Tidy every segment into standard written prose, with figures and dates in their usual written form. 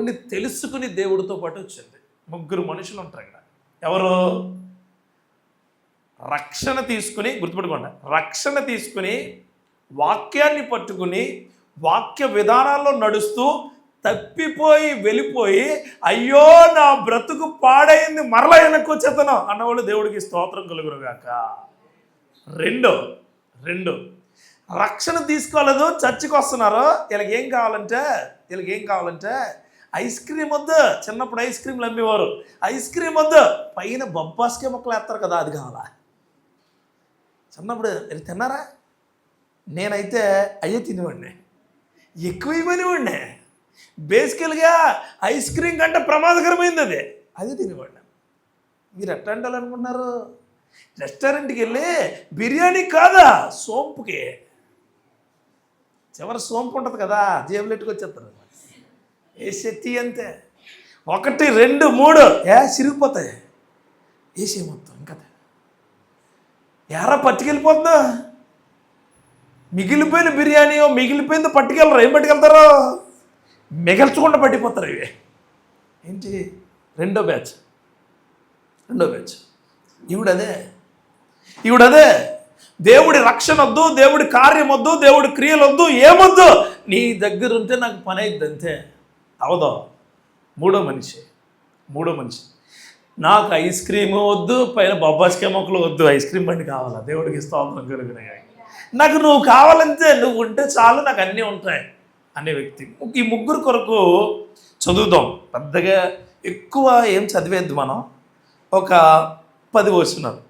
దేవుణ్ణి తెలుసుకుని దేవుడితో పాటు వచ్చింది. ముగ్గురు మనుషులు ఉంటారు ఇక్కడ. ఎవరు? రక్షణ తీసుకుని, గుర్తుపెట్టుకోండి, రక్షణ తీసుకుని వాక్యాన్ని పట్టుకుని వాక్య విధానాల్లో నడుస్తూ తప్పిపోయి వెళ్ళిపోయి అయ్యో నా బ్రతుకు పాడైంది మరలా వెనక్కి వచ్చేతను అన్నవాళ్ళు దేవుడికి స్తోత్రం కలుగునుగాక. రెండు రక్షణ తీసుకోలేదు, చర్చికి వస్తున్నారు. వీళ్ళకి ఏం కావాలంటే ఐస్ క్రీమ్ వద్దు. చిన్నప్పుడు ఐస్ క్రీమ్లు అమ్మేవారు. ఐస్ క్రీమ్ వద్దు, పైన బొబ్బాస్కే మొక్కలు వేస్తారు కదా, అది కావాలా. చిన్నప్పుడు తిన్నారా? నేనైతే అయ్యే తినేవాడిని, ఎక్కువ ఇవ్వనివ్వండి. బేసికల్గా ఐస్ క్రీమ్ కంటే ప్రమాదకరమైంది అది తినేవాడిని. మీరు ఎట్లా అంటారనుకుంటున్నారు? రెస్టారెంట్కి వెళ్ళి బిర్యానీ కాదా, సోంపుకి చివరి సోంపు ఉంటుంది కదా, జేబులు ఎట్టుకొచ్చేస్తారు. వేసేత్తి అంతే, 1 2 3 సిరిగిపోతాయి. వేసే మొత్తం ఇంకా ఎరా పట్టుకెళ్ళిపోతుందా? మిగిలిపోయిన బిర్యానీ మిగిలిపోయింది పట్టుకెళ్ళరు. ఏం పట్టుకెళ్తారు? మిగల్చకుండా పట్టిపోతారు. ఇవి ఏంటి? రెండో బ్యాచ్. ఈవిడదే దేవుడి రక్షణ వద్దు, దేవుడి కార్యం వద్దు, దేవుడి క్రియలు వద్దు, ఏమొద్దు, నీ దగ్గర ఉంటే నాకు పని అయిద్ది అంతే. అవదో మూడో మనిషి నాకు ఐస్ క్రీమ్ వద్దు, పైన బొబ్బాస్కాయ మొక్కలు వద్దు, ఐస్ క్రీమ్ బండి కావాలా. దేవుడికి స్తోత్రం కలుగునాయి. నాకు నువ్వు కావాలంటే, నువ్వు ఉంటే చాలు, నాకు అన్నీ ఉంటాయి అనే వ్యక్తి. ఈ ముగ్గురు కొరకు చదువుదాం. పెద్దగా ఎక్కువ ఏం చదివేద్దు మనం. ఒక 10 వచనాలు,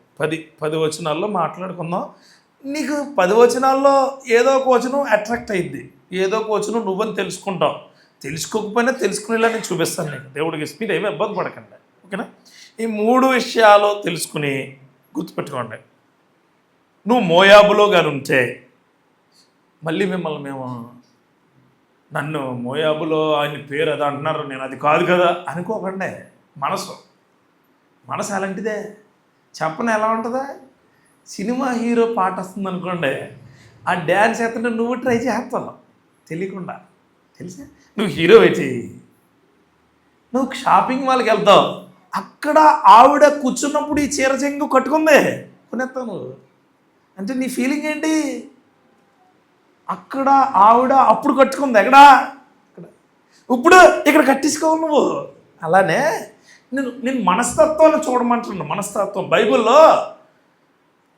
10 వచనాల్లో మాట్లాడుకుందాం. నీకు 10 వచనాల్లో ఏదో ఒక వచనం అట్రాక్ట్ అయ్యిద్ది, ఏదో ఒక వచనం నువ్వని తెలుసుకుంటావు. తెలుసుకోకపోయినా తెలుసుకునేలా నేను చూపిస్తాను నీకు. దేవుడికి మీరు ఏమీ ఇబ్బంది పడకండి, ఓకేనా? ఈ 3 విషయాలు తెలుసుకుని గుర్తుపెట్టుకోండి. నువ్వు మోయాబులో కానీ ఉంటే, మళ్ళీ నన్ను మోయాబులో ఆయన పేరు అది అంటున్నారు, నేను అది కాదు కదా అనుకోకండి. మనసు అలాంటిదే. చెప్పని ఎలా ఉంటుందా? సినిమా హీరో పాట వస్తుంది అనుకోండి, ఆ డ్యాన్స్ వేస్తుంటే నువ్వు ట్రై చేస్తావు తెలియకుండా. తెలుసా? నువ్వు హీరో అయితే నువ్వు షాపింగ్ మాల్కి వెళ్తావు, అక్కడ ఆవిడ కూర్చున్నప్పుడు ఈ చీర చెంగు కట్టుకుందే కొనేస్తావు నువ్వు. అంటే నీ ఫీలింగ్ ఏంటి? అక్కడ ఆవిడ అప్పుడు కట్టుకుంది, ఇక్కడ ఇప్పుడు ఇక్కడ కట్టించుకోవాలి నువ్వు. అలానే నేను మనస్తత్వాన్ని చూడమంటున్నాను. మనస్తత్వం బైబిల్లో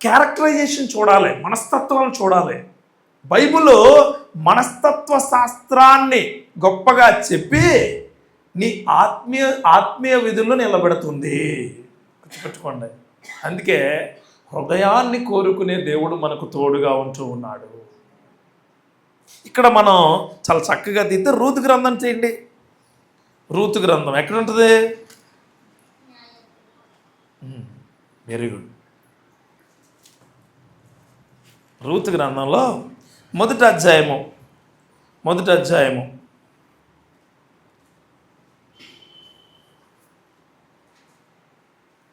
క్యారెక్టరైజేషన్ చూడాలి, మనస్తత్వాన్ని చూడాలి. బైబిల్ మనస్తత్వ శాస్త్రాన్ని గొప్పగా చెప్పి నీ ఆత్మీయ విధుల్లో నిలబెడుతుంది. గుర్తుపెట్టుకోండి. అందుకే హృదయాన్ని కోరుకునే దేవుడు మనకు తోడుగా ఉంటూ ఉన్నాడు. ఇక్కడ మనం చాలా చక్కగా తీస్తే రూతు గ్రంథం చేయండి. రూతు గ్రంథం ఎక్కడ ఉంటుంది? Very good. రూతు గ్రంథంలో మొదటి అధ్యాయము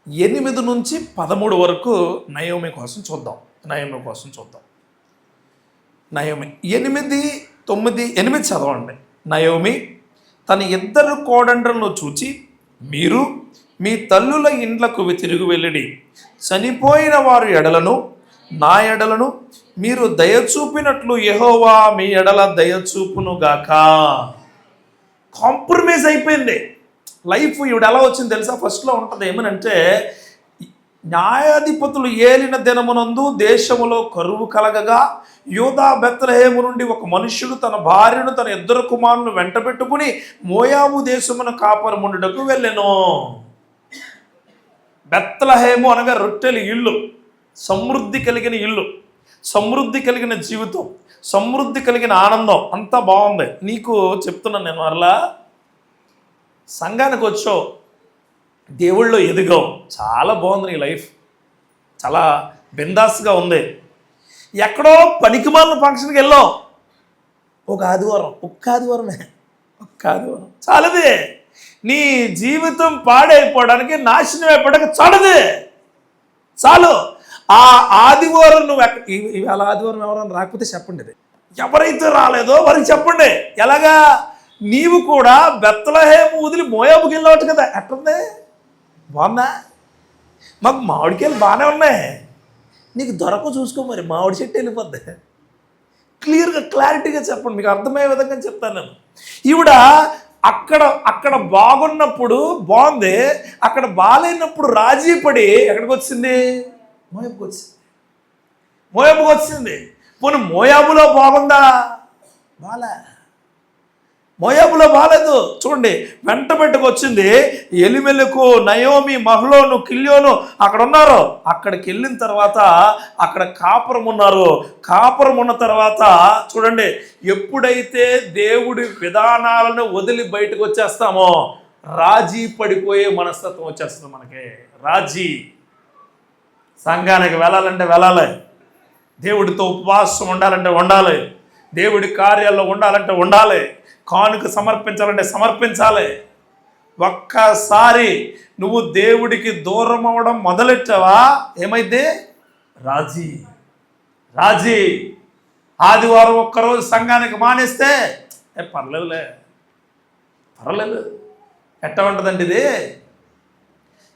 8 నుంచి 13 వరకు నయోమి కోసం చూద్దాం. నయోమి 8, 9 చదవండి. నయోమి తన 2 కోడండ్రులను చూచి, మీరు మీ తల్లుల ఇండ్లకు తిరిగి వెళ్ళిడి. చనిపోయిన వారి ఎడలను నా ఎడలను మీరు దయచూపినట్లు యెహోవా మీ ఎడల దయచూపునుగాక. కాంప్రమైజ్ అయిపోయింది లైఫ్. ఈవిడ ఎలా వచ్చింది తెలుసా? ఫస్ట్లో ఉంటుంది ఏమనంటే, న్యాయాధిపతులు ఏలిన దినమునందు దేశములో కరువు కలగగా యూదా బెత్లెహేము నుండి ఒక మనుష్యుడు తన భార్యను తన 2 కుమారులను వెంటబెట్టుకుని మోయాబు దేశమున కాపురముండుటకు వెళ్ళెను. బెత్లెహేము అనగా రొట్టెల ఇల్లు, సమృద్ధి కలిగిన ఇల్లు, సమృద్ధి కలిగిన జీవితం, సమృద్ధి కలిగిన ఆనందం, అంతా బాగుంది. నీకు చెప్తున్నాను నేను, మరలా సంఘానికి వచ్చావు, దేవుళ్ళో ఎదిగావు, చాలా బాగుంది నీ లైఫ్, చాలా బిందాస్గా ఉంది. ఎక్కడో పనికిమాలిన ఫంక్షన్కి వెళ్ళావు, ఒక్క ఆదివారమే చాలదే. నీ జీవితం పాడైపోవడానికి, నాశనం అయిపోవడానికి చాలు. ఆ ఆదివారం నువ్వు ఇవాళ ఆదివారం ఎవరైనా రాకపోతే చెప్పండి. ఇది ఎవరైతే రాలేదో వారికి చెప్పండి. ఎలాగా? నీవు కూడా బెత్లెహేము వదిలి మోయాబుకి వెళ్ళవచ్చు కదా. ఎట్టుంది? బాగుందా? మాకు మామిడికాయలు బాగానే ఉన్నాయి, నీకు దొరక చూసుకో మరి, మామిడి చెట్టు వెళ్ళిపోద్ది. క్లియర్గా క్లారిటీగా చెప్పండి, మీకు అర్థమయ్యే విధంగా చెప్తాను నేను. ఈవిడ అక్కడ బాగున్నప్పుడు బాగుంది, అక్కడ బాగాలేనప్పుడు రాజీ పడి ఎక్కడికి వచ్చింది? మోయాబుకి వచ్చింది. పోనీ మోయాబులో బాగుందా? మోయాబులో బాగాలేదు. చూడండి, వెంట వచ్చింది ఎలిమెలకు, నయోమి, మహ్లోను, కిల్యోను అక్కడ ఉన్నారు. అక్కడికి వెళ్ళిన తర్వాత అక్కడ కాపురం ఉన్నారు. కాపురం ఉన్న తర్వాత చూడండి, ఎప్పుడైతే దేవుడి విధానాలను వదిలి బయటకు వచ్చేస్తామో రాజీ పడిపోయే మనస్తత్వం వచ్చేస్తుంది మనకి. రాజీ. సంఘానికి వెళ్ళాలంటే వెళ్ళాలి, దేవుడితో ఉపవాసం ఉండాలంటే ఉండాలి, దేవుడి కార్యాల్లో ఉండాలంటే ఉండాలి, కానుక సమర్పించాలంటే సమర్పించాలి. ఒక్కసారి నువ్వు దేవుడికి దూరం అవ్వడం మొదలెట్టావా ఏమైంది? రాజీ. ఆదివారం ఒక్కరోజు సంఘానికి మానేస్తే పర్లేదు. ఎట్లా ఉంటుందండి ఇది?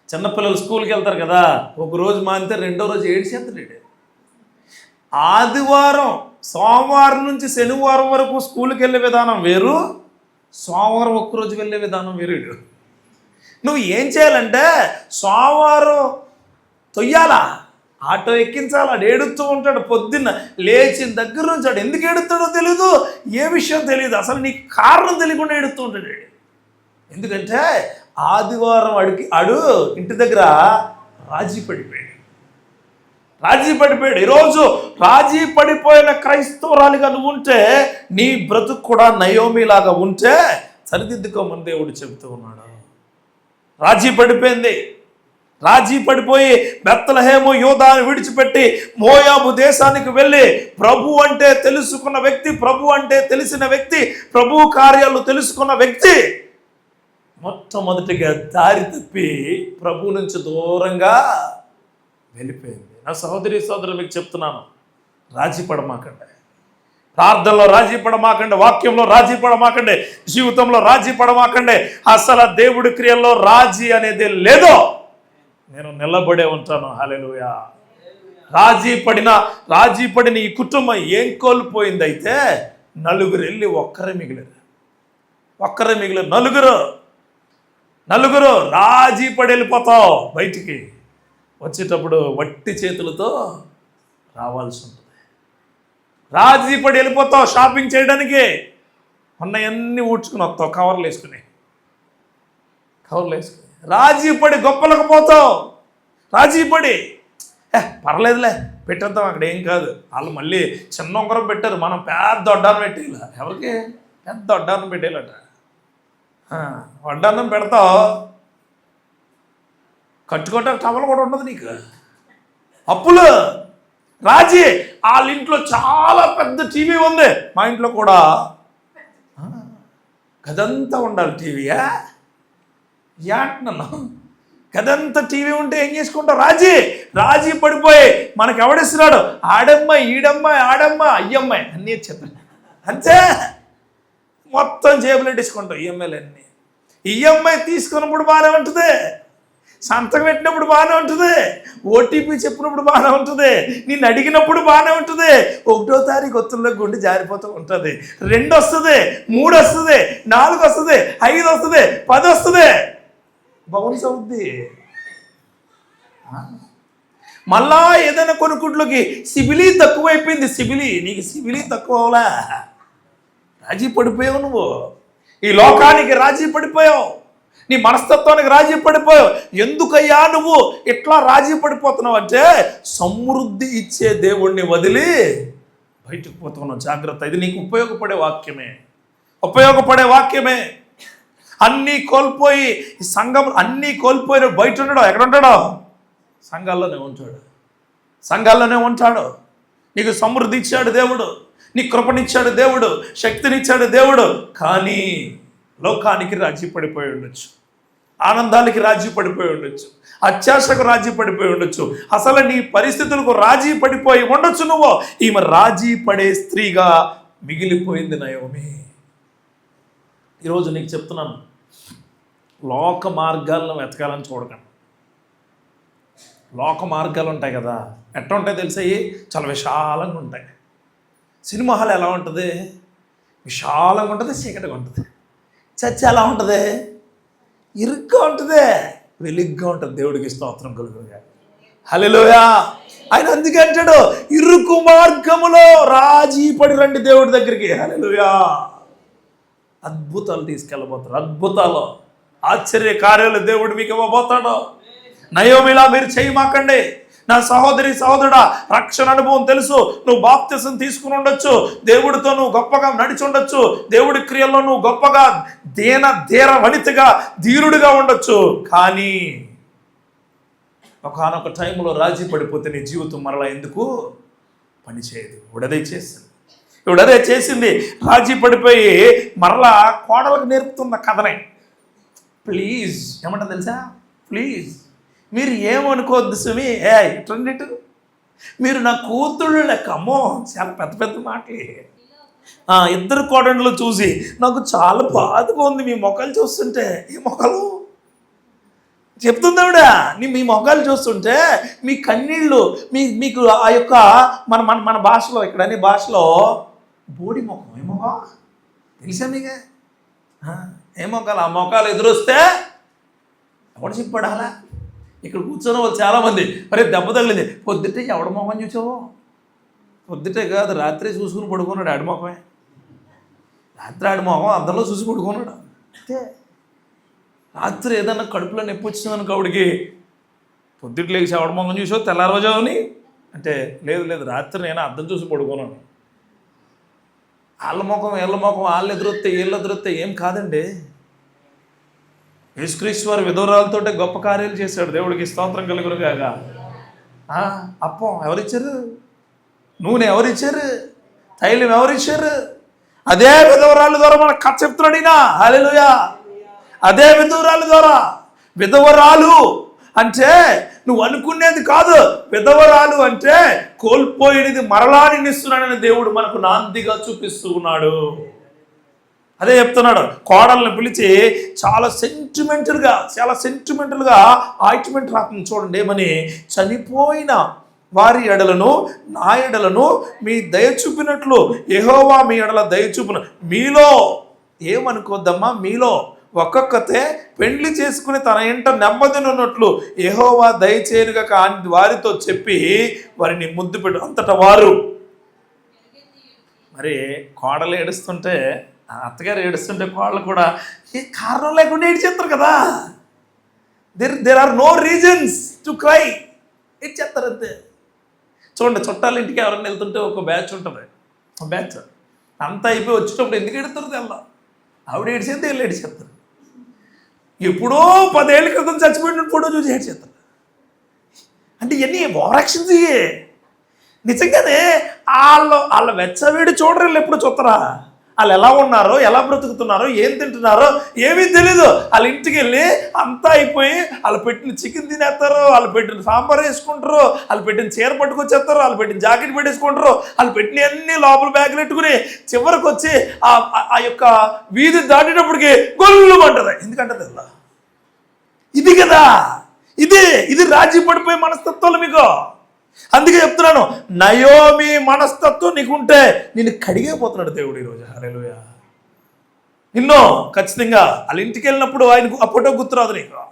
చిన్నపిల్లలు స్కూల్కి వెళ్తారు కదా, ఒకరోజు మానితే రెండో రోజు ఏడ్చేస్తాడు. ఆదివారం, సోమవారం నుంచి శనివారం వరకు స్కూల్కి వెళ్ళే విధానం వేరు, సోమవారం ఒక్కరోజు వెళ్ళే విధానం వేరు. నువ్వు ఏం చేయాలంటే సోమవారం తొయ్యాలా, ఆటో ఎక్కించాలా, ఏడుస్తూ ఉంటాడు. పొద్దున్న లేచిన దగ్గర నుంచి ఆడు ఎందుకు ఏడుస్తాడో తెలీదు, ఏ విషయం తెలియదు, అసలు నీకు కారణం తెలియకుండా ఏడుస్తూ ఉంటాడు. ఎందుకంటే ఆదివారం ఆడు ఇంటి దగ్గర రాజీ పడిపోయాడు. ఈరోజు రాజీ పడిపోయిన క్రైస్తవురాలిగా నువ్వు ఉంటే, నీ బ్రతుకు కూడా నయోమిలాగా ఉంటే సరిదిద్దుకోమని దేవుడు చెబుతూ ఉన్నాడు. రాజీ పడిపోయింది. రాజీ పడిపోయి బెత్లెహేము యూదాను విడిచిపెట్టి మోయాబు దేశానికి వెళ్ళి ప్రభు అంటే తెలుసుకున్న వ్యక్తి, ప్రభు అంటే తెలిసిన వ్యక్తి, ప్రభు కార్యాలు తెలుసుకున్న వ్యక్తి మొట్టమొదటిగా దారి తప్పి ప్రభు నుంచి దూరంగా వెళ్ళిపోయింది. నా సహోదరి సోదరులు మీకు చెప్తున్నాను, రాజీ పడమాకండి. ప్రార్థనలో రాజీ పడమాకండి, వాక్యంలో రాజీ పడమాకండి, జీవితంలో రాజీ పడమాకండి. అసలు దేవుడి క్రియల్లో రాజీ అనేది లేదో నేను నిలబడే ఉంటాను. హల్లెలూయా. రాజీ పడిన ఈ కుటుంబం ఏం కోల్పోయింది అయితే, నలుగురు వెళ్ళి ఒక్కరే మిగిలారు. నలుగురు రాజీ పడి వెళ్ళిపోతావు. బయటికి వచ్చేటప్పుడు వట్టి చేతులతో రావాల్సి ఉంటుంది. రాజీ పడి వెళ్ళిపోతావు షాపింగ్ చేయడానికి, ఉన్నవన్నీ ఊడ్చుకుని వస్తావు కవర్లు వేసుకుని. రాజీ పడి గొప్పలకు పోతావు. రాజీ పడి పర్లేదులే పెట్టేద్దాం, అక్కడ ఏం కాదు. వాళ్ళు మళ్ళీ చిన్న ఉంగరం పెట్టారు, మనం పెద్ద వడ్డానం పెట్టేలా. ఎవరికి? పెద్ద వడ్డానం పెట్టేయాలట. వడ్డానం పెడతావు, కట్టుకోవటానికి టవల్ కూడా ఉండదు నీకు. అప్పులు. రాజీ. వాళ్ళ ఇంట్లో చాలా పెద్ద టీవీ ఉంది, మా ఇంట్లో కూడా గదంతా ఉండాలి టీవీయా అంటున్నాను. గదంతా టీవీ ఉంటే ఏం చేసుకుంటావు? రాజీ పడిపోయి మనకు ఎవడిస్తున్నాడు? ఆడమ్మాయి, ఈడమ్మాయి, ఆడమ్మాయి, అయ్యమ్మాయి అన్నీ చెప్పాను అంతే. మొత్తం జేబులు పెట్టించుకుంటావు ఈఎంఐలు అన్నీ. ఈఎంఐ తీసుకున్నప్పుడు బాగానే ఉంటుంది, సంతకం పెట్టినప్పుడు బాగానే ఉంటుంది, ఓటీపీ చెప్పినప్పుడు బాగానే ఉంటుంది, నిన్ను అడిగినప్పుడు బాగానే ఉంటుంది. 1వ తారీఖు ఒత్తుల్లో గుండె జారిపోతూ ఉంటుంది. 2 వస్తుంది, 3 వస్తుంది, 4 వస్తుంది, 5 వస్తుంది, 10 వస్తుంది, బౌన్స్ అవుద్ది. మళ్ళా ఏదైనా కొనుక్కుట్లోకి సిబిలి తక్కువైపోయింది. నీకు సిబిలి తక్కువ అవలా, రాజీ పడిపోయావు. నువ్వు ఈ లోకానికి రాజీ పడిపోయావు, నీ మనస్తత్వానికి రాజీ పడిపోయావు. ఎందుకయ్యా నువ్వు ఇట్లా రాజీ పడిపోతున్నావు అంటే, సమృద్ధి ఇచ్చే దేవుణ్ణి వదిలి బయటకు పోతున్నావు. జాగ్రత్త. ఇది నీకు ఉపయోగపడే వాక్యమే. అన్నీ కోల్పోయి ఈ సంఘం అన్నీ కోల్పోయిన బయట ఉండడం. ఎక్కడ ఉంటాడో? సంఘాల్లోనే ఉంటాడు. నీకు సమృద్ధి ఇచ్చాడు దేవుడు, నీ కృపనిచ్చాడు దేవుడు, శక్తినిచ్చాడు దేవుడు. కానీ లోకానికి రాజీ పడిపోయి ఉండొచ్చు, ఆనందానికి రాజీ పడిపోయి ఉండొచ్చు, అత్యాశకు రాజీ పడిపోయి ఉండొచ్చు, అసలు నీ పరిస్థితులకు రాజీ పడిపోయి ఉండొచ్చు. నువ్వు ఈమె రాజీ పడే స్త్రీగా మిగిలిపోయింది నయోమి. ఈరోజు నీకు చెప్తున్నాను, లోక మార్గాలను వెతకాలని చూడకండి. లోక మార్గాలు ఉంటాయి కదా, ఎట్లా ఉంటాయి తెలిసాయి? చాలా విశాలంగా ఉంటాయి. సినిమా హాల్ ఎలా ఉంటుంది? విశాలంగా ఉంటుంది, చీకటిగా ఉంటుంది. చర్చ ఎలా ఉంటుంది? ఇరుగ్గా ఉంటుంది, వెలుగ్గా ఉంటుంది. దేవుడికి స్తోత్రం కలుగుగా. హల్లెలూయా. ఆయన అందుకే అంటాడు, ఇరుకు మార్గములో రాజీ పడి రండి దేవుడి దగ్గరికి. హల్లెలూయా. అద్భుతాలు తీసుకెళ్ళబోతారు, అద్భుతాలు, ఆశ్చర్య కార్యాలు దేవుడు మీకు ఇవ్వబోతాడు. నయోమిలా మీరు చేయమాకండి. నా సహోదరి సహోదరుడా, రక్షణ అనుభవం తెలుసు, నువ్వు బాప్తిసం తీసుకుని ఉండొచ్చు, దేవుడితో నువ్వు గొప్పగా నడిచి ఉండొచ్చు, దేవుడి క్రియల్లో నువ్వు గొప్పగా ధీర వనితగా ధీరుడిగా ఉండొచ్చు. కానీ ఒకనొక టైంలో రాజీ పడిపోతే నీ జీవితం మరలా ఎందుకు పనిచేయదు. ఇవిడదే చేసింది. రాజీ పడిపోయి మరలా కోడలకు నేర్పుతున్న కథనే. ప్లీజ్ ఏమంటా తెలుసా? ప్లీజ్ మీరు ఏమనుకోవద్దు సుమి, ఇటు మీరు నా కూతుళ్ళు లెక్క. అమ్మో, చాలా పెద్ద పెద్ద మాటలే. ఇద్దరు కోడళ్ళు చూసి నాకు చాలా బాధగా ఉంది మీ మొక్కలు చూస్తుంటే. ఏ మొక్కలు చెప్తుంది ఆవిడ? మీ మొక్కలు చూస్తుంటే మీ కన్నీళ్ళు, మీకు ఆ యొక్క మన మన మన భాషలో, ఇక్కడ అనే భాషలో బోడి మొక్కం. ఏ మొక్క తెలుసా మీకే? ఏ మొక్కలు? ఆ మొక్కలు ఎదురొస్తే ఎవడు చెప్పాడాలా? ఇక్కడ కూర్చొని వాళ్ళు చాలామంది, మరి దెబ్బ తగిలింది. పొద్దుటే ఎవడ మొహం చూసావు? పొద్దుటే కాదు, రాత్రి చూసుకుని పడుకున్నాడు. ఆడి మొహమే రాత్రి, ఆడి మొహం అద్దంలో చూసి పడుకున్నాడు అంతే. రాత్రి ఏదన్నా కడుపులో నొప్పి వచ్చిందనుకో ఆవిడికి, పొద్దుట లేచి ఎవడ మొహం చూసావు తెల్లారజావని అంటే, లేదు రాత్రి నేను అద్దం చూసి పడుకున్నాను. వాళ్ళ ముఖం వీళ్ళ ముఖం, వాళ్ళు ఎదురొస్తే వీళ్ళు ఎదురొస్తే ఏం కాదండి. యేసుక్రీస్తు వారు విధవరాలతోటే గొప్ప కార్యాలు చేశాడు. దేవుడికి స్తోత్రం కలుగునుగాక. అప్పం ఎవరిచ్చారు? నూనె ఎవరిచ్చారు? తైలం ఎవరిచ్చారు? అదే విధవరాళ్ళ ద్వారా మనకు కథ చెప్తున్నాడినా. హల్లెలూయా. అదే విధవరాళ్ళ ద్వారా. విధవరాలు అంటే నువ్వు అనుకునేది కాదు. విధవరాలు అంటే కోల్పోయినది మరలా నిన్నిస్తున్నాడని దేవుడు మనకు నాందిగా చూపిస్తూ ఉన్నాడు. అదే చెప్తున్నాడు. కోడల్ని పిలిచి చాలా సెంటిమెంటల్గా ఆయింట్మెంట్ రాకుండా చూడండి. ఏమని? చనిపోయిన వారి ఎడలను నా ఎడలను మీ దయ చూపినట్లు యెహోవా మీ ఎడల దయ చూపిన. మీలో ఏమనుకోద్దమ్మా, మీలో ఒక్కొక్కతే పెండ్లి చేసుకుని తన ఇంట నెమ్మదినున్నట్లు యెహోవా దయచేయనుగా వారితో చెప్పి వారిని ముద్దు పెట్టు. అంతటా వారు మరి కోడలు ఏడుస్తుంటే, అత్తగారు ఏడుస్తుంటే కోడలు కూడా ఏ కారణం లేకుండా ఏడ్చేస్తారు కదా. There are no reasons to cry. ఏడ్చేస్తారు అంతే. చూడండి, చుట్టాల ఇంటికి ఎవరైనా వెళ్తుంటే ఒక బ్యాచ్ ఉంటుంది. ఒక బ్యాచ్ అంతా అయిపోయి వచ్చేటప్పుడు ఎందుకు ఎడుతారు తెల్ల? ఆవిడ ఏడ్చేస్తే వీళ్ళు ఏడ్చేస్తారు. ఎప్పుడో 10 ఏళ్ళ క్రితం చచ్చిపోయిన ఫోటో చూసి ఏడ్చేస్తారు. అంటే ఇవన్నీ ఓవరాక్షన్స్ ఇవే. నిజంగానే వాళ్ళ వెచ్చవేడి చూడరు. ఎప్పుడు చూస్తారా? వాళ్ళు ఎలా ఉన్నారో, ఎలా బ్రతుకుతున్నారో, ఏం తింటున్నారో ఏమీ తెలీదు. వాళ్ళ ఇంటికి వెళ్ళి అంతా అయిపోయి వాళ్ళు పెట్టిన చికెన్ తినేస్తారు, వాళ్ళు పెట్టిన సాంబార్ వేసుకుంటారు, వాళ్ళు పెట్టిన చీర పట్టుకొచ్చేస్తారు, వాళ్ళు పెట్టిన జాకెట్ పెట్టేసుకుంటారు, వాళ్ళు పెట్టిన అన్ని లోపల బ్యాగులు పెట్టుకుని చివరికి వచ్చి ఆ యొక్క వీధి దాటినప్పటికీ గొల్లు అంటది. ఎందుకంటే తెలుదా? ఇది కదా, ఇది రాజీ పడిపోయే మనస్తత్వాలు మీకు. అందుకే చెప్తున్నాను, నయోమి మనస్తత్వం నీకుంటే నిన్ను కడిగేపోతున్నాడు దేవుడు ఈరోజు. హల్లెలూయా. నిన్ను ఖచ్చితంగా వాళ్ళ ఇంటికి వెళ్ళినప్పుడు ఆయనకు ఆ ఫోటో గుర్తురాదు నీకు.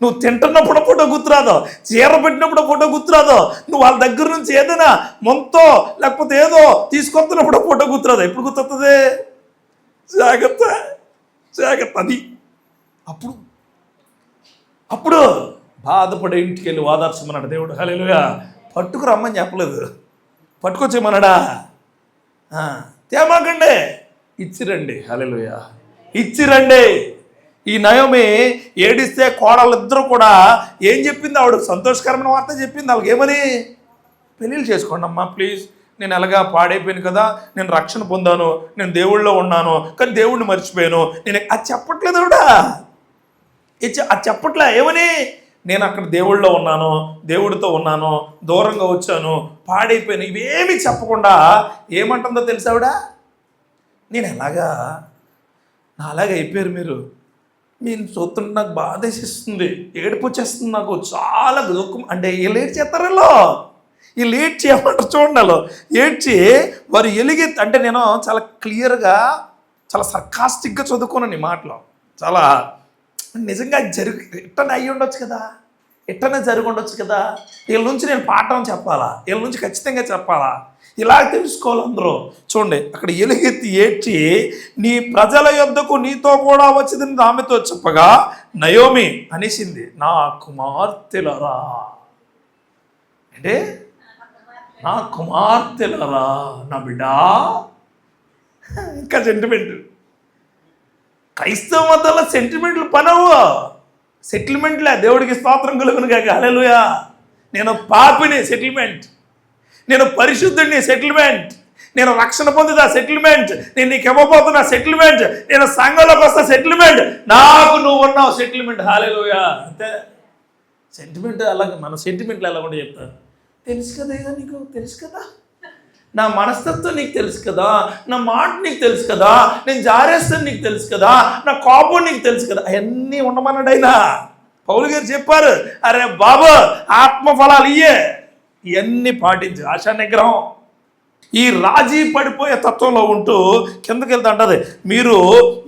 నువ్వు తింటున్నప్పుడు ఫోటో గుర్తురాదు, చీర పెట్టినప్పుడు ఫోటో గుర్తురాదు, నువ్వు వాళ్ళ దగ్గర నుంచి ఏదైనా మొంతో లేకపోతే ఏదో తీసుకొస్తున్నప్పుడు ఫోటో గుర్తురాదు. ఎప్పుడు గుర్తొస్తుంది? జాగ్రత్త. అది అప్పుడు బాధపడే ఇంటికి వెళ్ళి ఓదార్చమన్నాడు దేవుడు. హల్లెలూయా. పట్టుకు రమ్మని చెప్పలేదు, పట్టుకొచ్చేమన్నాడా? తేమాకండి, ఇచ్చిరండి. హల్లెలూయా. ఇచ్చిరండి. ఈ నయోమి ఏడిస్తే కోడళ్ళిద్దరూ కూడా ఏం చెప్పింది? ఆవిడ సంతోషకరమైన వార్త చెప్పింది. వాళ్ళకి ఏమని? పెళ్ళిళ్ళు చేసుకోండి అమ్మా ప్లీజ్, నేను ఎలాగా పాడైపోయాను కదా, నేను రక్షణ పొందాను, నేను దేవుళ్ళో ఉన్నాను, కానీ దేవుడిని మర్చిపోయాను. నేను అది చెప్పట్లేదు ఆవిడ. అది చెప్పట్లే. ఏమని? నేను అక్కడ దేవుళ్ళో ఉన్నాను, దేవుడితో ఉన్నాను, దూరంగా వచ్చాను, పాడైపోయాను, ఇవేమీ చెప్పకుండా ఏమంటుందో తెలుసావిడ? నేను ఎలాగా నా అలాగే అయిపోయారు మీరు చూస్తుంటే నాకు బాధ వేసేస్తుంది, ఏడుపు వచ్చేస్తుంది నాకు, చాలా దుఃఖం. అంటే వీళ్ళు ఏడ్ చేస్తారలో, వీళ్ళు ఏడ్ చేయమంటారు చూడండి. ఏడ్చి వారు ఎలిగెత్తి, అంటే నేను చాలా క్లియర్గా చాలా సర్కాస్టిక్గా చదువుకున్నాను ఈ మాటలో. చాలా నిజంగా ఎట్టనే అయ్యి ఉండొచ్చు కదా, ఎట్టనే జరిగి ఉండొచ్చు కదా, వీళ్ళ నుంచి నేను పాఠం చెప్పాలా, వీళ్ళ నుంచి ఖచ్చితంగా చెప్పాలా, ఇలా తెలుసుకోవాలి అందరూ. చూడండి అక్కడ ఎలుగెత్తి ఏడ్చి నీ ప్రజల యొద్దకు నీతో కూడా వచ్చిందని ఆమెతో చెప్పగా నయోమి అనేసింది, నా కుమార్తెలరా, అంటే నా కుమార్తెలరా, నా బిడ్డా. ఇంకా సెంటిమెంట్, క్రైస్తవ మతంలో సెంటిమెంట్లు పనవు, సెటిల్మెంట్లే. దేవుడికి స్తోత్రం కలుగును గాక, హల్లెలూయా. నేను పాపిని, సెటిల్మెంట్. నేను పరిశుద్ధుడిని, సెటిల్మెంట్. నేను రక్షణ పొందుతా, సెటిల్మెంట్. నేను నీకు ఇవ్వబోతున్నా, సెటిల్మెంట్. నేను సంఘంలోకి వస్తా, సెటిల్మెంట్. నాకు నువ్వు ఉన్నావు, సెటిల్మెంట్. హల్లెలూయా. అంతే సెంటిమెంట్. అలాగే మన సెంటిమెంట్లు ఎలా కూడా చెప్తాను, తెలుసు కదా, ఇక నీకు తెలుసు కదా, నా మనస్తత్వం నీకు తెలుసు కదా, నా మాట నీకు తెలుసు కదా, నేను జారేస్తాను నీకు తెలుసు కదా, నా కోపం నీకు తెలుసు కదా. అవన్నీ ఉండమన్నాడైనా. పౌలు గారు చెప్పారు, అరే బాబు ఆత్మఫలాలు ఇవన్నీ పాటించు. ఆశా నిగ్రహం, ఈ రాజీ పడిపోయే తత్వంలో ఉంటూ కిందకి వెళ్తా అంటది, మీరు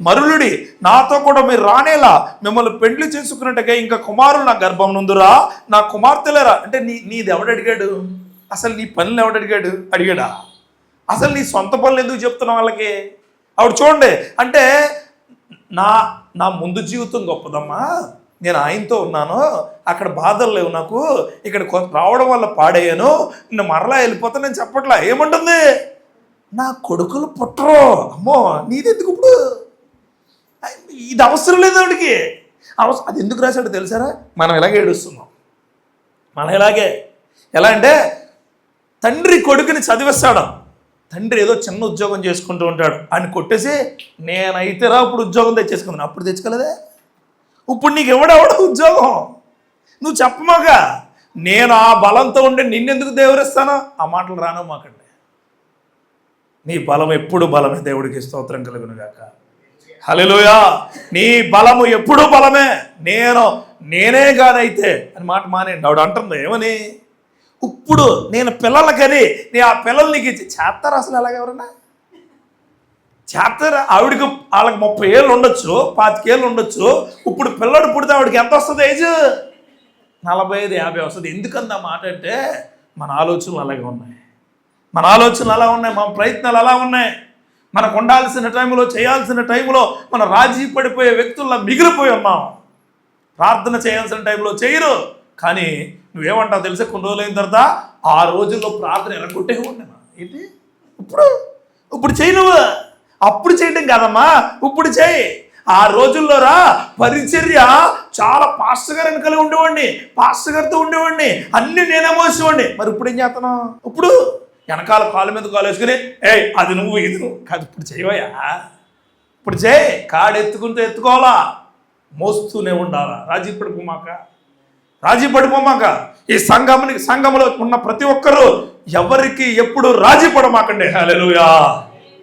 మరులుడి, నాతో కూడా మీరు రానేలా, మిమ్మల్ని పెండ్లి చేసుకున్నట్టుగా ఇంకా కుమారులు నా గర్భం నుందురా, నా కుమార్తెలేరా. అంటే నీది ఎవడడిగాడు అసలు, నీ పనులు అడిగాడా అసలు, నీ సొంత పనులు ఎందుకు చెప్తున్నావు వాళ్ళకి? ఆవిడ చూడండి, అంటే నా ముందు జీవితం గొప్పదమ్మా, నేను ఆయనతో ఉన్నాను, అక్కడ బాధలు లేవు నాకు, ఇక్కడ రావడం వల్ల పాడయ్యాను, నిన్ను మరలా వెళ్ళిపోతా నేను చెప్పట్లా. ఏముంటుంది, నా కొడుకులు పుట్టరు, అమ్మో నీదెందుకు ఇప్పుడు, ఇది అవసరం లేదు ఆవిడికి. అది ఎందుకు రాశాడు తెలుసారా? మనం ఇలాగే ఏడుస్తున్నాం, మనం ఇలాగే. ఎలా అంటే తండ్రి కొడుకుని చదివేస్తాడు, తండ్రి ఏదో చిన్న ఉద్యోగం చేసుకుంటూ ఉంటాడు, అని కొట్టేసి నేనైతేరా ఇప్పుడు ఉద్యోగం తెచ్చేసుకున్నాను. అప్పుడు తెచ్చుకోలేదే, ఇప్పుడు నీకు ఎవడెవడ ఉద్యోగం? నువ్వు చెప్పమాక, నేను ఆ బలంతో ఉండి నిన్నెందుకు దేవుడిస్తాను, ఆ మాటలు రాను మాకండి. నీ బలం ఎప్పుడు బలమే, దేవుడికి స్తోత్రం కలుగును గాక, హల్లెలూయా. నీ బలము ఎప్పుడు బలమే, నేనే కానైతే అని మాట మానేయండి. ఆవిడ అంటుంది ఏమని, ఇప్పుడు నేను పిల్లలకని ఆ పిల్లలు నీకు ఇచ్చి చేస్తారా అసలు? అలాగే ఎవరన్నా చేస్తారా? ఆవిడకి వాళ్ళకి 30 ఏళ్ళు ఉండొచ్చు, 25 ఏళ్ళు ఉండొచ్చు. ఇప్పుడు పిల్లడు పుడితే ఆవిడకి ఎంత వస్తుంది ఏజ్? 45-50 వస్తుంది. ఎందుకందా మాట అంటే మన ఆలోచనలు అలాగే ఉన్నాయి, మన ఆలోచనలు అలా ఉన్నాయి, మన ప్రయత్నాలు అలా ఉన్నాయి. మనకు ఉండాల్సిన టైంలో, చేయాల్సిన టైంలో మన రాజీ పడిపోయే వ్యక్తుల్లో మిగిలిపోయి ఉన్నాం. ప్రార్థన చేయాల్సిన టైంలో చేయరు. కానీ నువ్వేమంటావు తెలుసా, కొన్ని రోజులు అయిన తర్వాత ఆ రోజుల్లో ప్రార్థన ఎరగొట్టే ఉండేనా ఏంటి, ఇప్పుడు చేయి నువ్వు. అప్పుడు చేయడం కాదమ్మా, ఇప్పుడు చేయి. ఆ రోజుల్లో పరిచర్య చాలా పాస్టర్ గారు వెనకాల ఉండేవాడిని, పాస్టర్ గారితో ఉండేవాడిని, అన్ని నేనే మోసేవాడిని. మరి ఇప్పుడు ఏం చేస్తున్నావు? ఇప్పుడు వెనకాల కాలు మీద కాలు వేసుకుని అది నువ్వు ఇది నువ్వు కాదు. ఇప్పుడు చేయవయా, ఇప్పుడు చేయి. కాడు ఎత్తుకోవాలా, మోస్తూనే ఉండాలా. రాజీ పడిపోమాక. ఈ సంఘంలో ఉన్న ప్రతి ఒక్కరూ ఎవరికి ఎప్పుడు రాజీ పడమాకండి. హల్లెలూయా.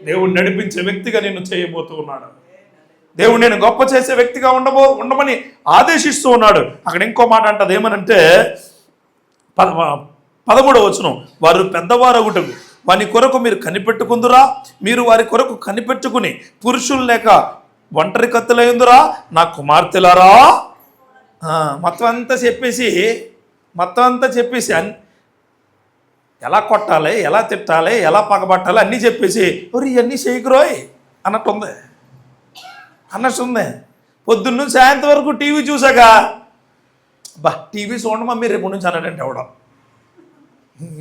దేవుడు నడిపించే వ్యక్తిగా నిన్ను చేయబోతూ ఉన్నాడు. దేవుడు నేను గొప్ప చేసే వ్యక్తిగా ఉండమని ఆదేశిస్తూ ఉన్నాడు. అక్కడ ఇంకో మాట అంటది, ఏమనంటే 13వ వచనం, వారు పెద్దవారగుటకు వాని కొరకు మీరు కనిపెట్టుకుందురా, మీరు వారి కొరకు కనిపెట్టుకుని పురుషులు లేక ఒంటరి కత్తులయ్యుందురా, నా కుమార్తెలారా. మొత్తం అంతా చెప్పేసి ఎలా కొట్టాలి, ఎలా తిట్టాలి, ఎలా పగబట్టాలి అన్నీ చెప్పేసి ఇవన్నీ చేయకురోయ్ అన్నట్టుంది. పొద్దున్న సాయంత్రం వరకు టీవీ చూసాక టీవీ చూడండి మీరు రేపు నుంచి అన్నాడంటే ఎవడం.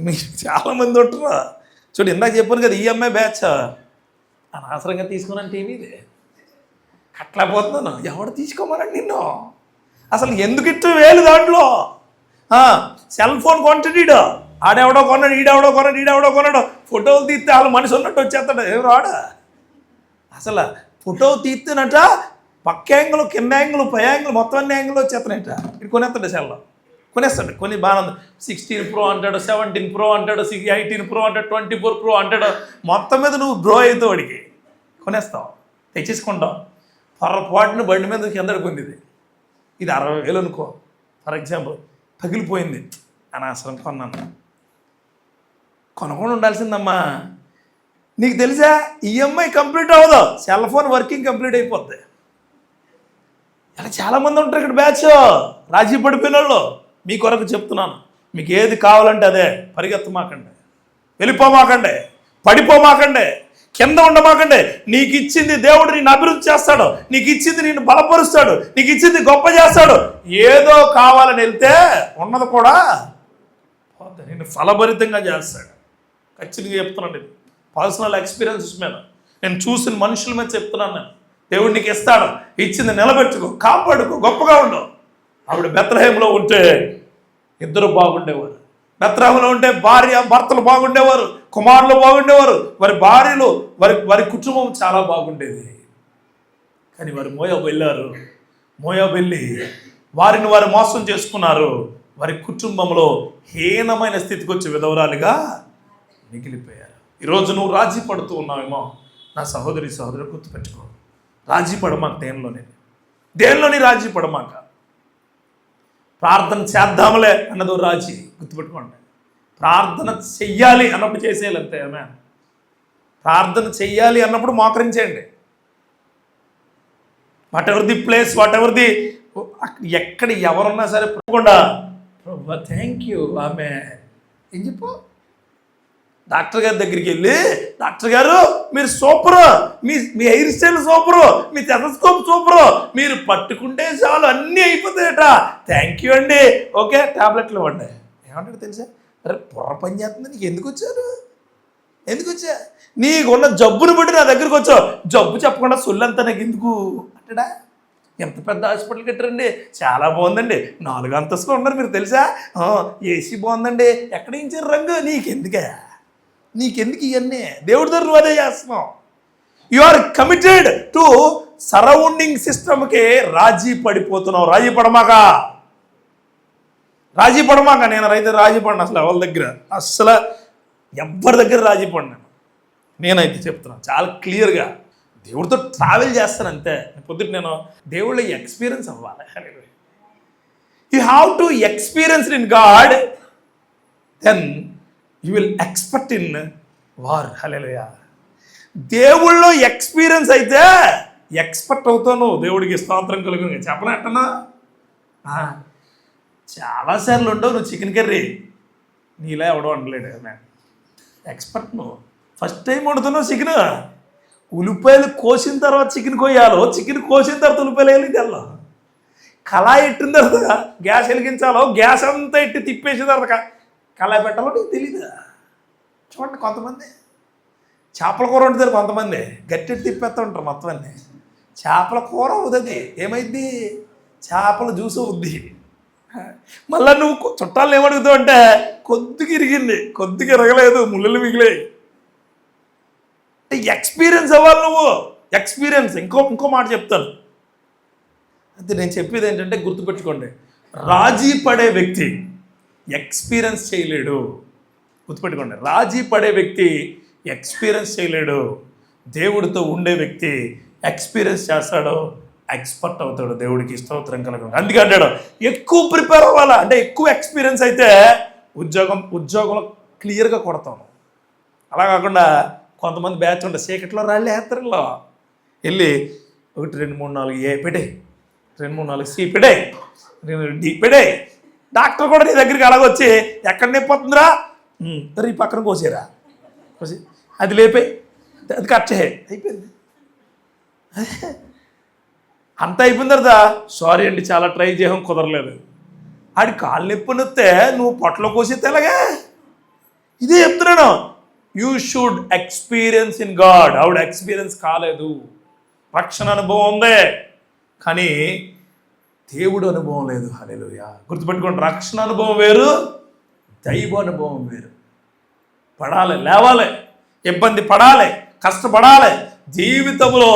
మీరు చాలామంది ఉంటారు. చూడు ఇందాక చెప్పాను కదా, ఈఎంఐ బ్యాచ్ అనవసరంగా తీసుకున్నాను టీవీది, కట్టలేకపోతున్నాను. ఎవడు తీసుకోమన్నాడు నిన్ను? అసలు ఎందుకు ఇట్టు వేలు దాంట్లో? సెల్ ఫోన్ కొంటాడు, ఆడెవడో కొన్నాడు, ఈడెవడో కొన్నాడు. ఫోటోలు తీస్తే వాళ్ళు మనిషి ఉన్నట్టు వచ్చేస్తాడు. ఎవరు ఆడ అసలు ఫోటో తీస్తేనట పక్క యాంగిల్, కింద యాంగిల్, పై యాంగిల్, మొత్తం అన్ని యాంగిల్ వచ్చేస్తానట. ఇది కొనేస్తాడు, సెల్లో కొనేస్తాడు. కొన్ని బాగా 16 Pro అంటాడు, 17 Pro అంటాడు, 18 Pro అంటాడు, 24 Pro అంటాడు. మొత్తం మీద నువ్వు బ్రో అయితే వాడికి కొనేస్తావు, తెచ్చేసుకుంటావు. పొరపాటున బండి మీద కింద పడిపోయింది. ఇది 60,000 అనుకో ఫర్ ఎగ్జాంపుల్, పగిలిపోయింది. అనవసరం కొన్నాను. కొనకుండా ఉండాల్సిందమ్మా. నీకు తెలుసా ఈఎంఐ కంప్లీట్ అవ్వదు, సెల్ ఫోన్ వర్కింగ్ కంప్లీట్ అయిపోద్ది. ఇలా చాలామంది ఉంటారు ఇక్కడ బ్యాచ్ రాజీ పడిపోయిన వాళ్ళు. మీ కొరకు చెప్తున్నాను, మీకు ఏది కావాలంటే అదే. పరిగెత్తమాకండి, వెళ్ళిపోమాకండి, పడిపోమాకండి, కింద ఉండమాకండి. నీకు ఇచ్చింది దేవుడు నిన్ను అభివృద్ధి చేస్తాడు, నీకు ఇచ్చింది నిన్ను బలపరుస్తాడు, నీకు ఇచ్చింది గొప్ప చేస్తాడు. ఏదో కావాలని వెళ్తే ఉన్నది కూడా నిన్ను ఫలభరితంగా చేస్తాడు. ఖచ్చితంగా చెప్తున్నాను, ఇది పర్సనల్ ఎక్స్పీరియన్సెస్ మీద, నేను చూసిన మనుషుల మీద చెప్తున్నాను. నేను దేవుడు నీకు ఇస్తాడు, ఇచ్చింది నిలబెట్టుకో, కాపాడుకో, గొప్పగా ఉండవు. ఆవిడ బెత్లెహేములో ఉంటే ఇద్దరు బాగుండేవారు. బెత్లెహేములో ఉంటే భార్య భర్తలు బాగుండేవారు, కుమారులు బాగుండేవారు, వారి భార్యలు, వారి కుటుంబం చాలా బాగుండేది. కానీ వారు మోయాబు వెళ్ళారు. మోయాబు వెళ్ళి వారిని వారు మోసం చేసుకున్నారు. వారి కుటుంబంలో హీనమైన స్థితికి వచ్చి విధవరాలుగా మిగిలిపోయారు. ఈరోజు నువ్వు రాజీ పడుతూ ఉన్నావేమో, నా సహోదరి గుర్తుపెట్టుకో, రాజీ పడమాక దేనిలోని రాజీ పడమాక. ప్రార్థన చేద్దాంలే అన్నదో రాజీ, గుర్తుపెట్టుకోండి. ప్రార్థన చెయ్యాలి అన్నప్పుడు చేసేయాలి, అంతే. ప్రార్థన చెయ్యాలి అన్నప్పుడు మోకరించేయండి. Whatever the place, whatever the, ఎక్కడ ఎవరున్నా సరే పోకుండా ప్రభా థ్యాంక్ యూ ఆమె ఏం చెప్పు. డాక్టర్ గారి దగ్గరికి వెళ్ళి, డాక్టర్ గారు మీరు సూపరు, మీ హెయిర్ స్టైల్ సూపరు, మీ టెలస్కోప్ సూపరు, మీరు పట్టుకుంటే చాలు అన్నీ అయిపోతాయట, థ్యాంక్ యూ అండి, ఓకే ట్యాబ్లెట్లు ఇవ్వండి. ఏమంటాడు తెలుసా, అరే పొర పని చేస్తుంది, నీకు ఎందుకు వచ్చా, నీకున్న జబ్బును బట్టి నా దగ్గరికి వచ్చావు, జబ్బు చెప్పకుండా సొల్లంతా నాకు ఎందుకు అంటాడా. ఎంత పెద్ద హాస్పిటల్ కట్టారండి, చాలా బాగుందండి, 4 అంతస్తులు ఉన్నారు మీరు తెలుసా, ఏసీ బాగుందండి, ఎక్కడ ఇచ్చారు రంగు, నీకెందుకు ఇవన్నీ, దేవుడి దగ్గర నువ్వు అదే చేస్తున్నావు. You are committed to surrounding సిస్టమ్కి రాజీ పడిపోతున్నావు. రాజీ పడమాక. నేను అయితే రాజీ పడిన అసలు ఎవరి దగ్గర, అసలు ఎవరి దగ్గర రాజీ పడినాను. నేనైతే చెప్తున్నాను చాలా క్లియర్గా, దేవుడితో ట్రావెల్ చేస్తాను అంతే. పొద్దుట నేను దేవుళ్ళ ఎక్స్పీరియన్స్ అవ్వాలి. You have to experience in God, then you will expect in war. Hallelujah. దేవుళ్ళో ఎక్స్పీరియన్స్ అయితే ఎక్స్పెక్ట్ అవుతాను. దేవుడికి స్తోత్రం కలుగును. చెప్పలేటనా చాలాసార్లు ఉండవు నువ్వు చికెన్ కర్రీ, నీలా ఎవడో వండలేడు. ఎక్స్పర్ట్ నువ్వు. ఫస్ట్ టైం వండుతున్నావు చికెన్, ఉల్లిపాయలు కోసిన తర్వాత చికెన్ కోయాలో, చికెన్ కోసిన తర్వాత ఉల్లిపాయలు వేయాలి. తెల్ల కళాయి ఎట్టిన తర్వాత గ్యాస్ వెలిగించాలో, గ్యాస్ అంతా ఎట్టి తిప్పేసిన తర్వాత కళాయి పెట్టాలో నీకు తెలీదా. చూడండి, కొంతమంది చేపల కూర వండుతారు, కొంతమంది గట్టి తిప్పేస్తూ ఉంటారు మొత్తం అన్నీ. చేపల కూర అవుతుంది, ఏమైద్ది, చేపల జ్యూస్ అవుద్ది. మళ్ళీ నువ్వు చుట్టాలను ఏమడుగుతావు అంటే, కొద్దిగా ఇరిగింది, కొద్దిగా ఇరగలేదు, ముళ్ళలు మిగిలాయి. ఎక్స్పీరియన్స్ అవ్వాలి నువ్వు. ఎక్స్పీరియన్స్. ఇంకో మాట చెప్తాను, అయితే నేను చెప్పేది ఏంటంటే గుర్తుపెట్టుకోండి, రాజీ పడే వ్యక్తి ఎక్స్పీరియన్స్ చేయలేడు. గుర్తుపెట్టుకోండి, రాజీ పడే వ్యక్తి ఎక్స్పీరియన్స్ చేయలేడు. దేవుడితో ఉండే వ్యక్తి ఎక్స్పీరియన్స్ చేస్తాడు, ఎక్స్పర్ట్ అవుతాడు. దేవుడికి స్తోత్రం కలగదు. అందుకే అంటాడు ఎక్కువ ప్రిపేర్ అవ్వాలా అంటే, ఎక్కువ ఎక్స్పీరియన్స్ అయితే ఉద్యోగంలో క్లియర్గా కొడతాను. అలా కాకుండా కొంతమంది బ్యాచ్ ఉంటారు, చీకట్లో రాళ్ళు వేత్తరిలో వెళ్ళి 1 2 3 4 ఏ పెట్టే, 2 3 4 సి పెట్టే, 2 డి పెట్టే. డాక్టర్ కూడా నీ దగ్గరికి అలాగొచ్చి ఎక్కడ నొప్పిపోతుందిరా, ఈ పక్కన కోసేరా, కోసి అది లేపే, అది కట్ చేయ, అయిపోయింది. అంత అయిపోయిన తర్వాత సారీ అండి చాలా ట్రై చేయడం కుదరలేదు. ఆడి కాళ్ళు నొప్పి నొత్తే నువ్వు పొట్టలో కోసేస్తే ఎలాగా. ఇదే చెప్తున్నాను, you should experience in God. ఆవిడ ఎక్స్పీరియన్స్ కాలేదు, రక్షణ అనుభవం ఉందే కానీ దేవుడు అనుభవం లేదు. హల్లెలూయా. గుర్తుపెట్టుకోండి, రక్షణ అనుభవం వేరు, దైవ అనుభవం వేరు. పడాలి, లేవాలి, ఇబ్బంది పడాలి, కష్టపడాలి, జీవితంలో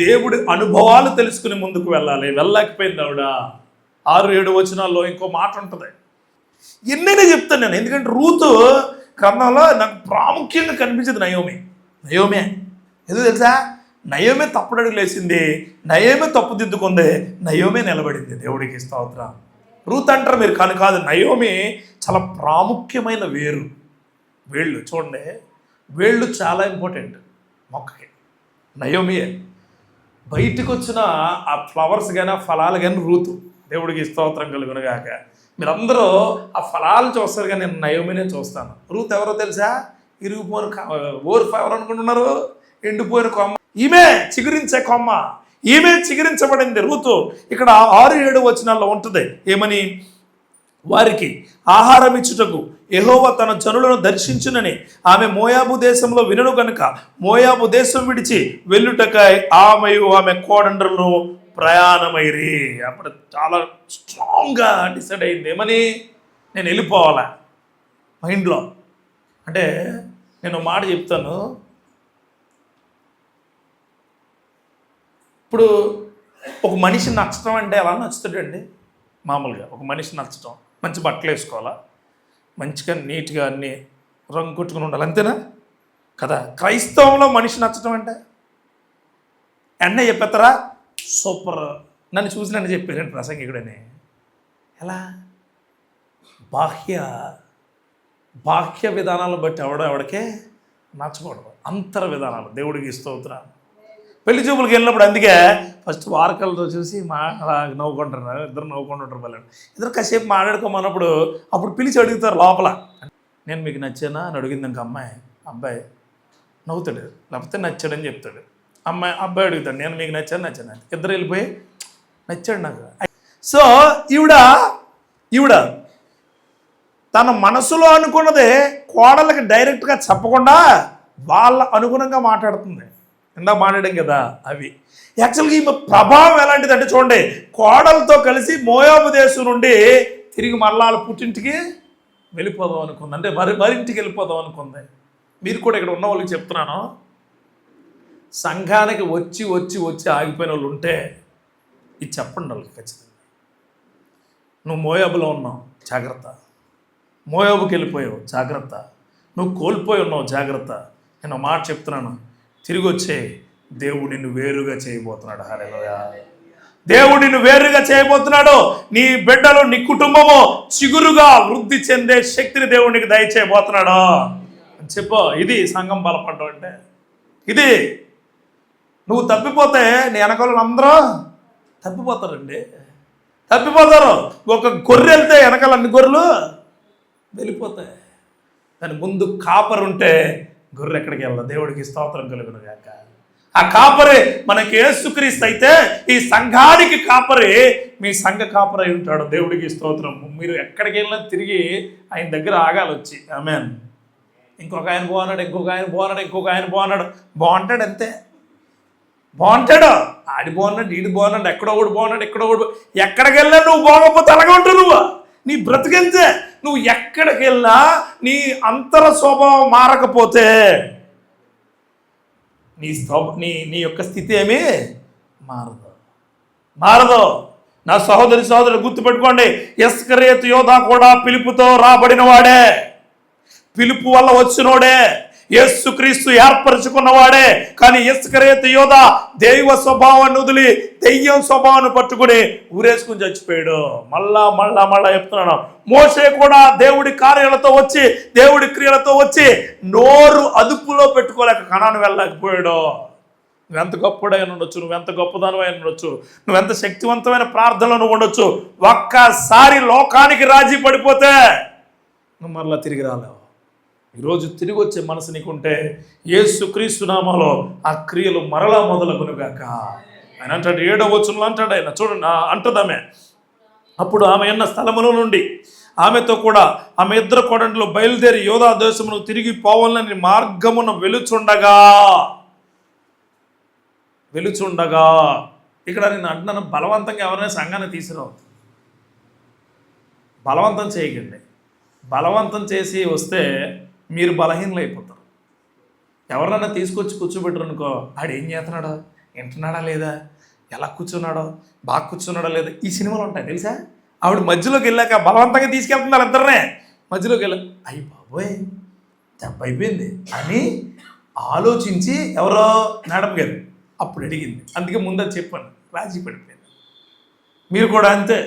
దేవుడి అనుభవాలు తెలుసుకుని ముందుకు వెళ్ళాలి. వెళ్ళకపోయింది ఆవిడ. 6-7 వచనాల్లో ఇంకో మాట ఉంటుంది. ఎన్నైనా చెప్తాను నేను, ఎందుకంటే రూతు గ్రంథంలో నాకు ప్రాముఖ్యంగా కనిపించేది నయోమే. ఎందుకు తెలుసా, నయోమే తప్పుడడుగులు వేసింది, నయోమే తప్పుదిద్దుకుంది, నయోమే నిలబడింది. దేవుడికి స్తోత్రం. రూత్ అంటారు మీరు, కానీ కాదు, నయోమి చాలా ప్రాముఖ్యమైన వేళ్ళు చూడండి, వేళ్ళు చాలా ఇంపార్టెంట్ మొక్కకి. నయోమియే బయటకు వచ్చిన ఆ ఫ్లవర్స్ కానీ ఆ ఫలాలు కానీ రూతు. దేవుడికి స్తోత్రం కలుగునుగాక. మీరందరూ ఆ ఫలాలు చూస్తారు కానీ నేను నయోమినే చూస్తాను. రూత్ ఎవరో తెలుసా? ఇరిగిపోయిన ఓరు ఎవరు అనుకుంటున్నారు? ఎండిపోయిన కొమ్మ. ఈమె చిగురించే కొమ్మ, ఈమె చిగురించబడింది రూతు. ఇక్కడ 6-7 వచనాల్లో ఉంటుంది ఏమని? వారికి ఆహారం ఇచ్చుటకు యెహోవా తన జనులను దర్శించునని ఆమె మోయాబు దేశంలో వినను కనుక మోయాబు దేశం విడిచి వెళ్ళుటకై ఆమెయు ఆమె కోడండ్రులను ప్రయాణమైరి. అప్పుడు చాలా స్ట్రాంగ్గా డిసైడ్ అయింది ఏమని? నేను వెళ్ళిపోవాలా మైండ్లో. అంటే నేను మాట చెప్తాను, ఇప్పుడు ఒక మనిషి నచ్చటం అంటే ఎలా నచ్చుతాడండి? మామూలుగా ఒక మనిషి నచ్చటం, మంచి బట్టలు వేసుకోవాలా, మంచిగా నీట్గా అన్నీ రంగు కొట్టుకుని ఉండాలి, అంతేనా కదా? క్రైస్తవంలో మనిషి నచ్చటం అంటే ఎన్న చెప్పేస్తారా? సూపర్, నన్ను చూసి నన్ను చెప్పారండి ప్రసంగికుడని. ఎలా? బాహ్య విధానాలను బట్టి ఎవడికే నచ్చకూడదు, అంతర విధానాలు. దేవుడికి స్తోత్రం. పెళ్లి చూపులకు వెళ్ళినప్పుడు అందుకే ఫస్ట్ వారకలతో చూసి అలా నవ్వుకుంటారు, ఇద్దరు నవ్వుకుంటుంటారు. పిల్లలు ఇద్దరు కాసేపు మాట్లాడుకోమన్నప్పుడు అప్పుడు పిలిచి అడుగుతారు లోపల, నేను మీకు నచ్చానా అని అడిగింది ఇంక అబ్బాయి నవ్వుతాడు, లేకపోతే నచ్చాడని చెప్తాడు. అబ్బాయి అడుగుతాడు, నేను మీకు నచ్చానా, ఇద్దరు వెళ్ళిపోయి నచ్చాడు నాకు. సో ఈవిడ తన మనసులో అనుకున్నదే కోడళ్ళకి డైరెక్ట్గా చెప్పకుండా వాళ్ళ అనుగుణంగా మాట్లాడుతుంది. ఇందా మాట్లాడాం కదా అవి. యాక్చువల్గా ఈమె ప్రభావం ఎలాంటిదంటే చూడండి, కోడలతో కలిసి మోయాబు దేశం నుండి తిరిగి మళ్ళా పుట్టింటికి వెళ్ళిపోదాం అనుకుంది, అంటే మరింటికి వెళ్ళిపోదాం అనుకుంది. మీరు కూడా ఇక్కడ ఉన్న వాళ్ళకి చెప్తున్నాను, సంఘానికి వచ్చి ఆగిపోయిన వాళ్ళు ఉంటే ఇది చెప్పండి వాళ్ళకి ఖచ్చితంగా. నువ్వు మోయాబులో ఉన్నావు, జాగ్రత్త. మోయాబుకి వెళ్ళిపోయావు, జాగ్రత్త. నువ్వు కోల్పోయి ఉన్నావు, జాగ్రత్త. నేను మాట చెప్తున్నాను, తిరిగి వచ్చే దేవుడు నిన్ను వేరుగా చేయబోతున్నాడు. హల్లెలూయా. దేవుడు నిన్ను వేరుగా చేయబోతున్నాడు. నీ బిడ్డలు, నీ కుటుంబము చిగురుగా వృద్ధి చెందే శక్తిని దేవుడికి దయచేయబోతున్నాడు అని చెప్పు. ఇది సంఘం బలపడడం అంటే. ఇది నువ్వు తప్పిపోతే నీ వెనకాల అందరూ తప్పిపోతారండి, తప్పిపోతారు. ఒక గొర్రె వెళ్తే వెనకాల అన్ని గొర్రెలు వెళ్ళిపోతాయి. దాని ముందు కాపరు ఉంటే గొర్రె ఎక్కడికి వెళ్ళదు. దేవుడికి స్తోత్రం కలుగును గాక. ఆ కాపరి మనకి యేసుక్రీస్తు అయితే ఈ సంఘానికి కాపరి మీ సంఘ కాపరి ఉంటాడు. దేవుడికి స్తోత్రం. మీరు ఎక్కడికి వెళ్ళినా తిరిగి ఆయన దగ్గర ఆగాలి వచ్చి. ఆమేన్. ఇంకొక ఆయన బాగున్నాడు, బాగుంటాడు అంతే, బాగుంటాడు. ఆడి బాగున్నాడు, ఈడు బాగున్నాడు, ఎక్కడో ఒకడు ఎక్కడికి వెళ్ళా నువ్వు బాగోకపోతే అలాగే ఉంటావు. నువ్వు నీ బ్రతికెళ్తే నువ్వు ఎక్కడికి వెళ్ళినా నీ అంతర స్వభావం మారకపోతే నీ యొక్క స్థితి ఏమీ మారదు. నా సహోదరుడు గుర్తుపెట్టుకోండి, ఇస్కరియోతు యోధా కూడా పిలుపుతో రాబడిన వాడే, పిలుపు వల్ల వచ్చినోడే, యేసుక్రీస్తు ఏర్పరచుకున్నవాడే. కానీ ఇస్కరియోతు యోధా దైవ స్వభావాన్ని వదిలి దెయ్యం స్వభావాన్ని పట్టుకుని ఊరేసుకుని చచ్చిపోయాడు. మళ్ళా చెప్తున్నాను, మోషే కూడా దేవుడి కార్యాలతో వచ్చి, దేవుడి క్రియలతో వచ్చి నోరు అదుపులో పెట్టుకోలేక కనాను వెళ్ళలేకపోయాడు. నువ్వెంత గొప్పడైన ఉండొచ్చు, నువ్వెంత గొప్పదనమైన ఉండొచ్చు, నువ్వెంత శక్తివంతమైన ప్రార్థనలు నువ్వు ఉండొచ్చు, ఒక్కసారి లోకానికి రాజీ పడిపోతే నువ్వు మరలా తిరిగి రాలేవు. ఈరోజు తిరిగి వచ్చే మనసు నీకుంటే యేసుక్రీస్తు నామములో ఆ క్రియలు మరలా మొదలగునుగాక. ఆయన అంటాడు 7వ వచనంలో అంటాడు ఆయన, చూడండి అంటదామె, అప్పుడు ఆమె ఉన్న స్థలముల నుండి ఆమెతో కూడా ఆమె ఇద్దరు కోడండ్లు బయలుదేరి యోధా దేశమును తిరిగి పోవాలని మార్గమున వెలుచుండగా ఇక్కడ నేను అంటున్నాను, బలవంతంగా ఎవరైనా సంఘాన్ని తీసుకురావద్దు, బలవంతం చేయకండి. బలవంతం చేసి వస్తే మీరు బలహీనలు అయిపోతారు. ఎవరినైనా తీసుకొచ్చి కూర్చోబెట్టరు అనుకో, ఆడు ఏం చేస్తున్నాడో, వింటున్నాడా లేదా, ఎలా కూర్చున్నాడో, బాగా కూర్చున్నాడో లేదా, ఈ సినిమాలు ఉంటాయి తెలుసా. ఆవిడ మధ్యలోకి వెళ్ళాక బలవంతంగా తీసుకెళ్తుంది వాళ్ళిద్దరినే. మధ్యలోకి వెళ్ళా, అయ్యి బాబోయ్ దెబ్బ అయిపోయింది అని ఆలోచించి ఎవరో మేడం గారు అప్పుడు అడిగింది. అందుకే ముందే చెప్పాను, రాజీ పడిపోయింది. మీరు కూడా అంతే.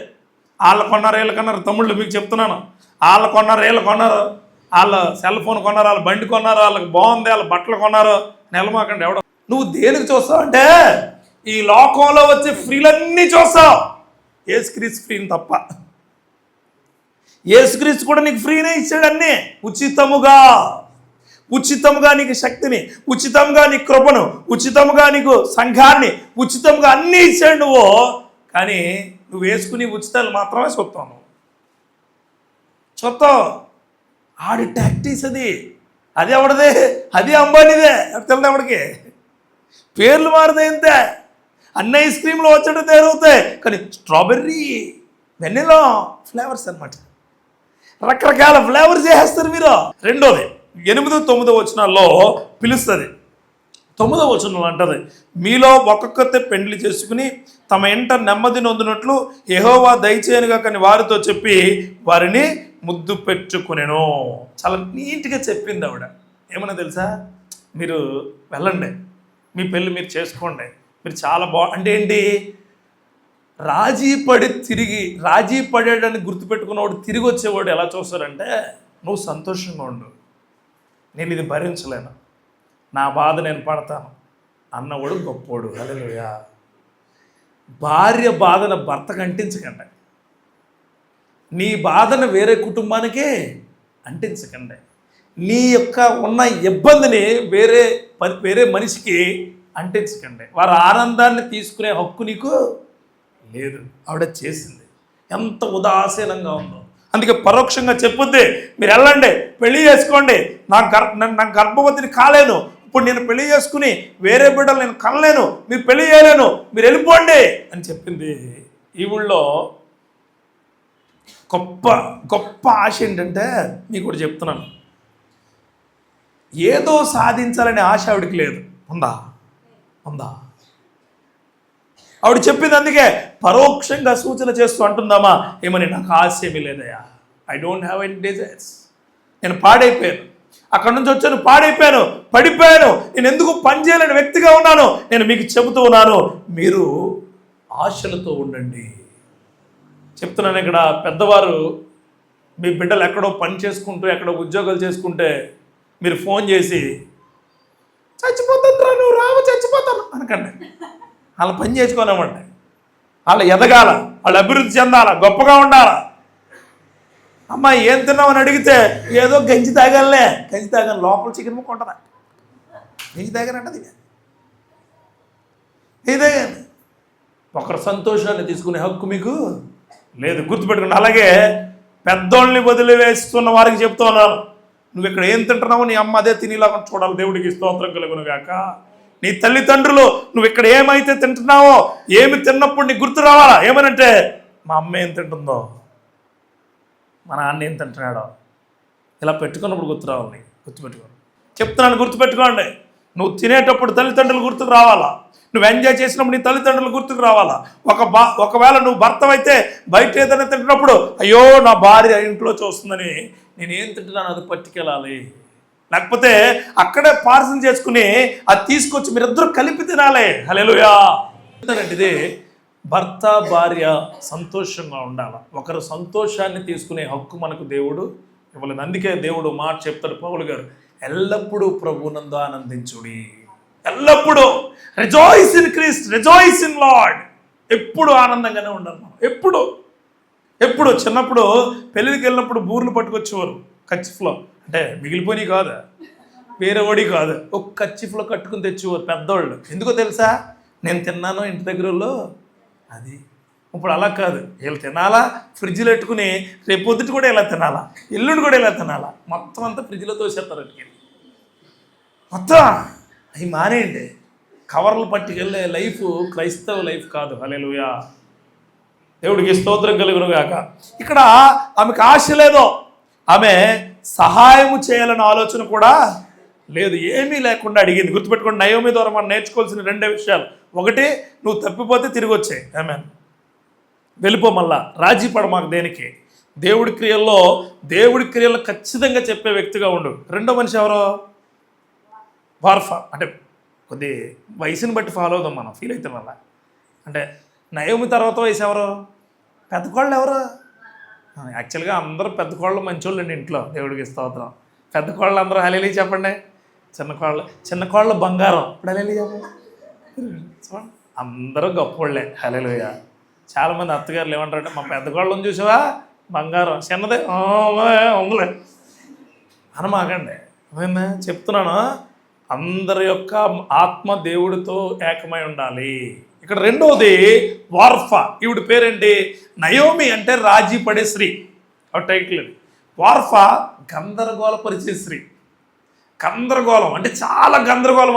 వాళ్ళు కొన్నారు, వీళ్ళు కొన్నారు. తమ్ముళ్ళు మీకు చెప్తున్నాను, వాళ్ళు కొన్నారు, వీళ్ళు కొన్నారు, వాళ్ళు సెల్ ఫోన్ కొన్నారు, వాళ్ళు బండి కొన్నారు, వాళ్ళకి బాగుంది, వాళ్ళ బట్టలు కొన్నారు. నెలమాకండి ఎవడో. నువ్వు దేనికి చూస్తావు అంటే ఈ లోకంలో వచ్చే ఫ్రీలన్నీ చూస్తావు, యేసుక్రీస్తు ఫ్రీని తప్ప. యేసుక్రీస్తు కూడా నీకు ఫ్రీనే ఇచ్చాడు అన్నీ, ఉచితముగా నీకు శక్తిని, ఉచితంగా నీకు కృపను, ఉచితంగా నీకు సంఘాన్ని, ఉచితంగా అన్నీ ఇచ్చాడు నువ్వు. కానీ నువ్వు వేసుకుని ఉచితాలు మాత్రమే చూస్తావు. ఆడి టాక్టీస్ అది ఎవడదే, అది అంబానీదే. తెలియదు ఎవడికి, పేర్లు మారుతాయి అంతే. అన్ని ఐస్ క్రీమ్లు వచ్చేట తయారవుతాయి, కానీ స్ట్రాబెర్రీ, వెనిలా ఫ్లేవర్స్ అనమాట, రకరకాల ఫ్లేవర్స్ చేసేస్తారు మీరు. రెండోది 8, 9 వచనాల్లో పిలుస్తుంది. 9వ వచనంలో అంటది, మీలో ఒక్కొక్కతే పెండ్లి చేసుకుని తమ ఇంట నెమ్మది నొందినట్లు యెహోవా దయచేయనుగా కానీ వారితో చెప్పి వారిని ముద్దు పెట్టుకునేను. చాలా నీట్గా చెప్పింది ఆవిడ. ఏమన్నా తెలుసా, మీరు వెళ్ళండి, మీ పెళ్ళి మీరు చేసుకోండి, మీరు చాలా అంటే ఏంటి, రాజీ పడేయడానికి గుర్తుపెట్టుకున్నవాడు తిరిగి వచ్చేవాడు ఎలా చూస్తారంటే, నువ్వు సంతోషంగా ఉండు, నేను ఇది భరించలేను, నా బాధ నేను పడతాను అన్నవాడు గొప్పోడు. హల్లెలూయా. భార్య బాధను భర్తకు అంటించకండి, నీ బాధను వేరే కుటుంబానికే అంటించకండి, నీ యొక్క ఉన్న ఇబ్బందిని వేరే మనిషికి అంటించకండి. వారి ఆనందాన్ని తీసుకునే హక్కు నీకు లేదు. ఆవిడ చేసింది ఎంత ఉదాసీనంగా ఉందో. అందుకే పరోక్షంగా చెప్పుద్ది, మీరు వెళ్ళండి, పెళ్లి చేసుకోండి, నాకు గర్భవతిని కాలేను, ఇప్పుడు నేను పెళ్లి చేసుకుని వేరే బిడ్డలు నేను కనలేను, మీరు పెళ్లి చేయలేను, మీరు వెళ్ళిపోండి అని చెప్పింది. ఈ ఊళ్ళో గొప్ప ఆశ ఏంటంటే, మీకు కూడా చెప్తున్నాను, ఏదో సాధించాలనే ఆశ ఆవిడికి లేదు. ఉందా? ఆవిడ చెప్పింది. అందుకే పరోక్షంగా సూచన చేస్తూ అంటుందామా ఏమని, నాకు ఆశ ఏమీ లేదయా, I don't have any desires, నేను పాడైపోయాను, అక్కడి నుంచి వచ్చాను, పాడైపోయాను, పడిపోయాను, నేను ఎందుకు పనిచేయలేని వ్యక్తిగా ఉన్నాను. నేను మీకు చెబుతూ ఉన్నాను, మీరు ఆశలతో ఉండండి. చెప్తున్నాను ఇక్కడ, పెద్దవారు మీ బిడ్డలు ఎక్కడో పని చేసుకుంటూ ఎక్కడో ఉద్యోగాలు చేసుకుంటే మీరు ఫోన్ చేసి చచ్చిపోతాను, నువ్వు రావు, చచ్చిపోతాను అనకండి. వాళ్ళ పని చేసుకోలేమండి, వాళ్ళు ఎదగాల, వాళ్ళు అభివృద్ధి చెందాల, గొప్పగా ఉండాల. అమ్మాయి ఏం తిన్నామని అడిగితే ఏదో గంజి తాగాలే, గంజి తాగాలి, లోపల చికెన్ ముక్క ఉంటుందా, గంజి తాగానంటది. ఇదే ఒకరి సంతోషాన్ని తీసుకునే హక్కు మీకు లేదు, గుర్తుపెట్టుకోండి. అలాగే పెద్దోళ్ళని వదిలివేస్తున్న వారికి చెప్తూ ఉన్నాను, నువ్వు ఇక్కడ ఏం తింటున్నావో నీ అమ్మ అదే తినేలాగా చూడాలి. దేవుడికి స్తోత్రం కలుగును గాక. నీ తల్లిదండ్రులు నువ్వు ఇక్కడ ఏమైతే తింటున్నావో, ఏమి తిన్నప్పుడు నీకు గుర్తు రావాలా. ఏమనంటే, మా అమ్మ ఏం తింటుందో, మా నాన్న ఏం తింటున్నాడో, ఇలా పెట్టుకున్నప్పుడు గుర్తు రావాలి. గుర్తుపెట్టుకోండి, చెప్తున్నాను, గుర్తుపెట్టుకోండి. నువ్వు తినేటప్పుడు తల్లిదండ్రులు గుర్తుకు రావాలా, నువ్వు ఎంజాయ్ చేసినప్పుడు నీ తల్లిదండ్రులు గుర్తుకు రావాలా. ఒకవేళ నువ్వు భర్త అయితే బయట ఏదైనా తింటున్నప్పుడు, అయ్యో నా భార్య ఇంట్లో చూస్తుందని నేనేం తింటున్నాను అది పట్టుకెళ్ళాలి. లేకపోతే అక్కడే పార్సల్ చేసుకుని అది తీసుకొచ్చి మీరిద్దరూ కలిపి తినాలి. హల్లెలూయా. ఇది భర్త భార్య సంతోషంగా ఉండాలి. ఒకరు సంతోషాన్ని తీసుకునే హక్కు మనకు దేవుడు ఇవ్వలేదు. అందుకే దేవుడు మాట చెప్తాడు పౌలు గారు, ఎల్లప్పుడూ ప్రభువునందు ఆనందించుడి. ఎల్లప్పుడూ rejoice in Christ, rejoice in lord. ఎప్పుడు ఆనందంగానే ఉండాలి మనం. ఎప్పుడు చిన్నప్పుడు పెళ్ళికి వెళ్ళినప్పుడు బూర్లు పట్టుకొచ్చేవారు కచ్చిఫ్లో, అంటే మిగిలిపోయి కాదు, వేరే ఓడి కాదు, ఒక కచ్చిఫ్లో కట్టుకుని తెచ్చేవారు పెద్దోళ్ళు. ఎందుకో తెలుసా, నేను తిన్నాను ఇంటి దగ్గరలో అది. ఇప్పుడు అలా కాదు, వీళ్ళు తినాలా ఫ్రిడ్జ్లో పెట్టుకుని రేపు పొద్దుటి కూడా ఇలా తినాలా, ఎల్లుండి కూడా ఇలా తినాలా, మొత్తం అంతా ఫ్రిడ్జ్లో తోసేస్తారు. మొత్తం అవి మానేయండి. కవర్లు పట్టుకెళ్ళే లైఫ్ క్రైస్తవ లైఫ్ కాదు. హల్లెలూయా. దేవుడికి స్తోత్రం కలుగును గాక. ఇక్కడ ఆమెకు ఆశ లేదో, ఆమె సహాయము చేయాలన్న ఆలోచన కూడా లేదు, ఏమీ లేకుండా అడిగింది. గుర్తుపెట్టుకోండి, నయోమి ద్వారా మనం నేర్చుకోవాల్సిన 2 విషయాలు. ఒకటి, నువ్వు తప్పిపోతే తిరిగి వచ్చాయి, ఆమెన్, వెళ్ళిపో, మళ్ళా రాజీ పడ మాకు దేనికి. దేవుడి క్రియల్లో ఖచ్చితంగా చెప్పే వ్యక్తిగా ఉండు. రెండో మనిషి ఎవరో, వార్ఫా, అంటే కొద్ది వయసుని బట్టి ఫాలో అవుదాం మనం, ఫీల్ అవుతాం వల్ల. అంటే నయోమి తర్వాత వయసు ఎవరు? పెద్ద కోళ్ళు ఎవరు? యాక్చువల్గా అందరూ పెద్ద కోళ్ళు మంచోళ్ళు అండి ఇంట్లో, దేవుడికి స్తోత్రం. పెద్ద కోళ్ళు అందరూ హల్లెలూయా చెప్పండి. చిన్న కోళ్ళ బంగారం, ఇప్పుడు హల్లెలూయా చెప్పండి. చూడండి అందరూ గొప్పోళ్ళే, హల్లెలూయా. చాలామంది అత్తగారులు ఏమంటారంటే, మా పెద్ద కోళ్ళని చూసావా బంగారం, చిన్నదే ఉందిలే అనమాకండి. అదేనా చెప్తున్నాను, అందరి యొక్క ఆత్మ దేవుడితో ఏకమై ఉండాలి. ఇక్కడ రెండవది వార్ఫా, ఈవిడ పేరేంటి? నయోమి అంటే రాజీ పడే స్త్రీ, ఆ టైటిల్. వార్ఫా గందరగోళపరిచే స్త్రీ. గందరగోళం అంటే చాలా గందరగోళం.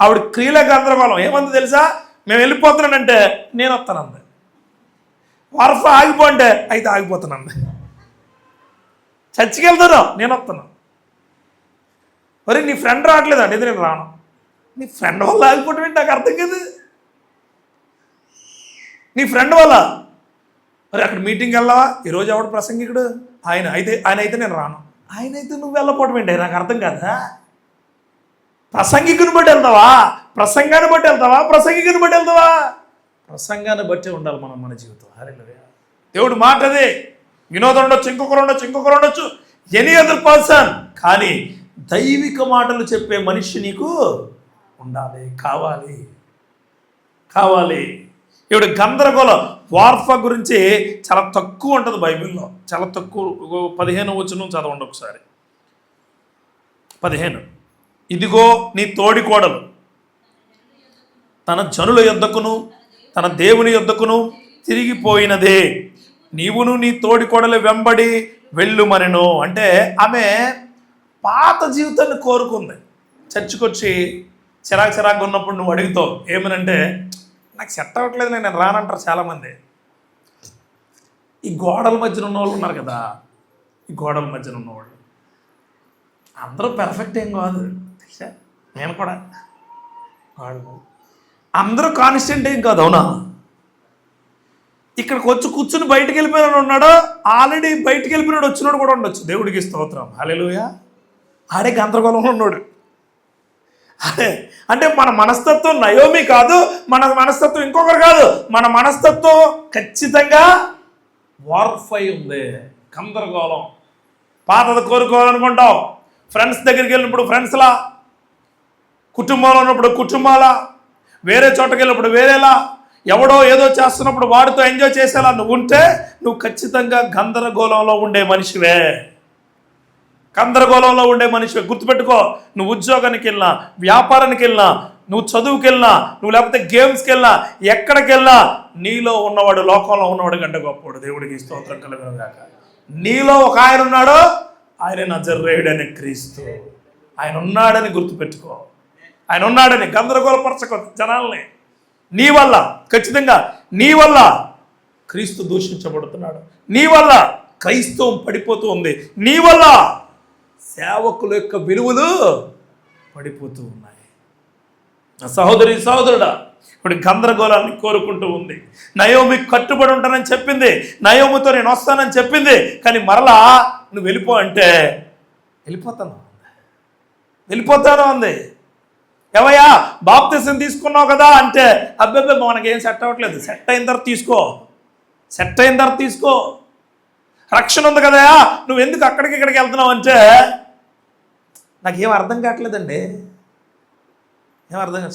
ఆవిడ క్రియల గందరగోళం. ఏమంది తెలుసా? మేము వెళ్ళిపోతున్నానంటే నేను వస్తానంది. వార్ఫా ఆగిపోంటే అయితే ఆగిపోతానంది. చర్చికి వెళ్తాను, నేను వస్తాను. మరి నీ ఫ్రెండ్ రావట్లేదండి, ఇది నేను రాను. నీ ఫ్రెండ్ వల్ల ఆగిపోవటం ఏంటి నాకు అర్థం కాదు. నీ ఫ్రెండ్ వల్ల మరి అక్కడ మీటింగ్కి వెళ్ళావా? ఈరోజు ఎవడు ప్రసంగికుడు? ఆయన అయితే నేను రాను. ఆయన అయితే నువ్వు వెళ్ళపోవటం ఏంటి నాకు అర్థం కాదా? ప్రసంగికుని బట్టి వెళ్తావా? ప్రసంగాన్ని బట్టి వెళ్తావా? ప్రసంగికుని బట్టి వెళ్తావా? ప్రసంగాన్ని బట్టి ఉండాలి మన జీవితం. హల్లెలూయా. దేవుడు మాట అదే. వినోదం ఉండొచ్చు, ఇంకొకరు ఉండొచ్చు, ఎనీ అదర్ పర్సన్, కానీ దైవిక మాటలు చెప్పే మనిషి నీకు ఉండాలి, కావాలి. ఇప్పుడు గందరగోళం. వార్ఫా గురించి చాలా తక్కువ ఉంటుంది బైబిల్లో, చాలా తక్కువ. 15 వచనం చదవండి ఒకసారి. 15, ఇదిగో నీ తోడికోడలు తన జనుల యొద్దకును తన దేవుని యొద్దకును తిరిగిపోయినదే, నీవును నీ తోడికోడలు వెంబడి వెళ్ళుమనెను. అంటే ఆమె పాత జీవితాన్ని కోరుకుంది. చర్చికి వచ్చి చిరాకు ఉన్నప్పుడు నువ్వు అడుగుతావు ఏమనంటే, నాకు సెట్ అవ్వట్లేదు, నేను రానంటారు చాలామంది. ఈ గోడల మధ్యన ఉన్నవాళ్ళు ఉన్నారు కదా, ఈ గోడల మధ్యన ఉన్నవాళ్ళు అందరూ పెర్ఫెక్ట్ ఏం కాదు, నేను కూడా అందరూ కాన్స్టెంట్ ఏం కాదు, అవునా? ఇక్కడికి వచ్చి కూర్చుని బయటికి వెళ్ళిపోయినాడు ఉన్నాడు, ఆల్రెడీ బయటికి వెళ్ళిపోయినాడు వచ్చినాడు కూడా ఉండొచ్చు. దేవుడికి స్తోత్రం, హల్లెలూయా. ఆడే గందరగోళంలో ఉన్నాడు. అదే అంటే మన మనస్తత్వం నయోమి కాదు, మన మనస్తత్వం ఇంకొకరు కాదు, మన మనస్తత్వం ఖచ్చితంగా వార్ఫై ఉంది. గందరగోళం. పాతది కోరుకోవాలనుకుంటావు, ఫ్రెండ్స్ దగ్గరికి వెళ్ళినప్పుడు ఫ్రెండ్స్లా, కుటుంబంలో ఉన్నప్పుడు కుటుంబాలా, వేరే చోటకి వెళ్ళినప్పుడు వేరేలా, ఎవడో ఏదో చేస్తున్నప్పుడు వాడితో ఎంజాయ్ చేసేలా నువ్వు ఉంటే నువ్వు ఖచ్చితంగా గందరగోళంలో ఉండే మనిషివే. గుర్తుపెట్టుకో. నువ్వు ఉద్యోగానికి వెళ్ళినా, వ్యాపారానికి వెళ్ళినా, నువ్వు చదువుకి వెళ్ళినా, నువ్వు లేకపోతే గేమ్స్కి వెళ్ళినా, ఎక్కడికి వెళ్ళినా నీలో ఉన్నవాడు లోకంలో ఉన్నవాడు కంటే గొప్పవాడు. దేవుడికి స్తోత్రం కలుగును గాక. నీలో ఒక ఆయన ఉన్నాడు, ఆయన నజరేయుడైన క్రీస్తు. ఆయన ఉన్నాడని గుర్తుపెట్టుకో. ఆయన ఉన్నాడని గందరగోళపరచకో జనాల్ని. నీ వల్ల, ఖచ్చితంగా నీ వల్ల క్రీస్తు దూషించబడుతున్నాడు, నీ వల్ల క్రైస్తవం పడిపోతూ ఉంది, నీ వల్ల సేవకుల యొక్క విలువలు పడిపోతూ ఉన్నాయి. సహోదరుడా, ఇప్పుడు గందరగోళాన్ని కోరుకుంటూ ఉంది. నయోమి కట్టుబడి ఉంటానని చెప్పింది, నయోమితో నేను వస్తానని చెప్పింది, కానీ మరలా నువ్వు వెళ్ళిపో అంటే వెళ్ళిపోతాను అంది. ఏవయ్యా బాప్తిసం తీసుకున్నావు కదా అంటే, అబ్బాయి మనకేం సెట్ అవ్వట్లేదు, సెట్ అయిన తర్వాత తీసుకో, రక్షణ ఉంది కదా, నువ్వు ఎందుకు అక్కడికి ఇక్కడికి వెళ్తున్నావు అంటే, నాకేం అర్థం కావట్లేదండి.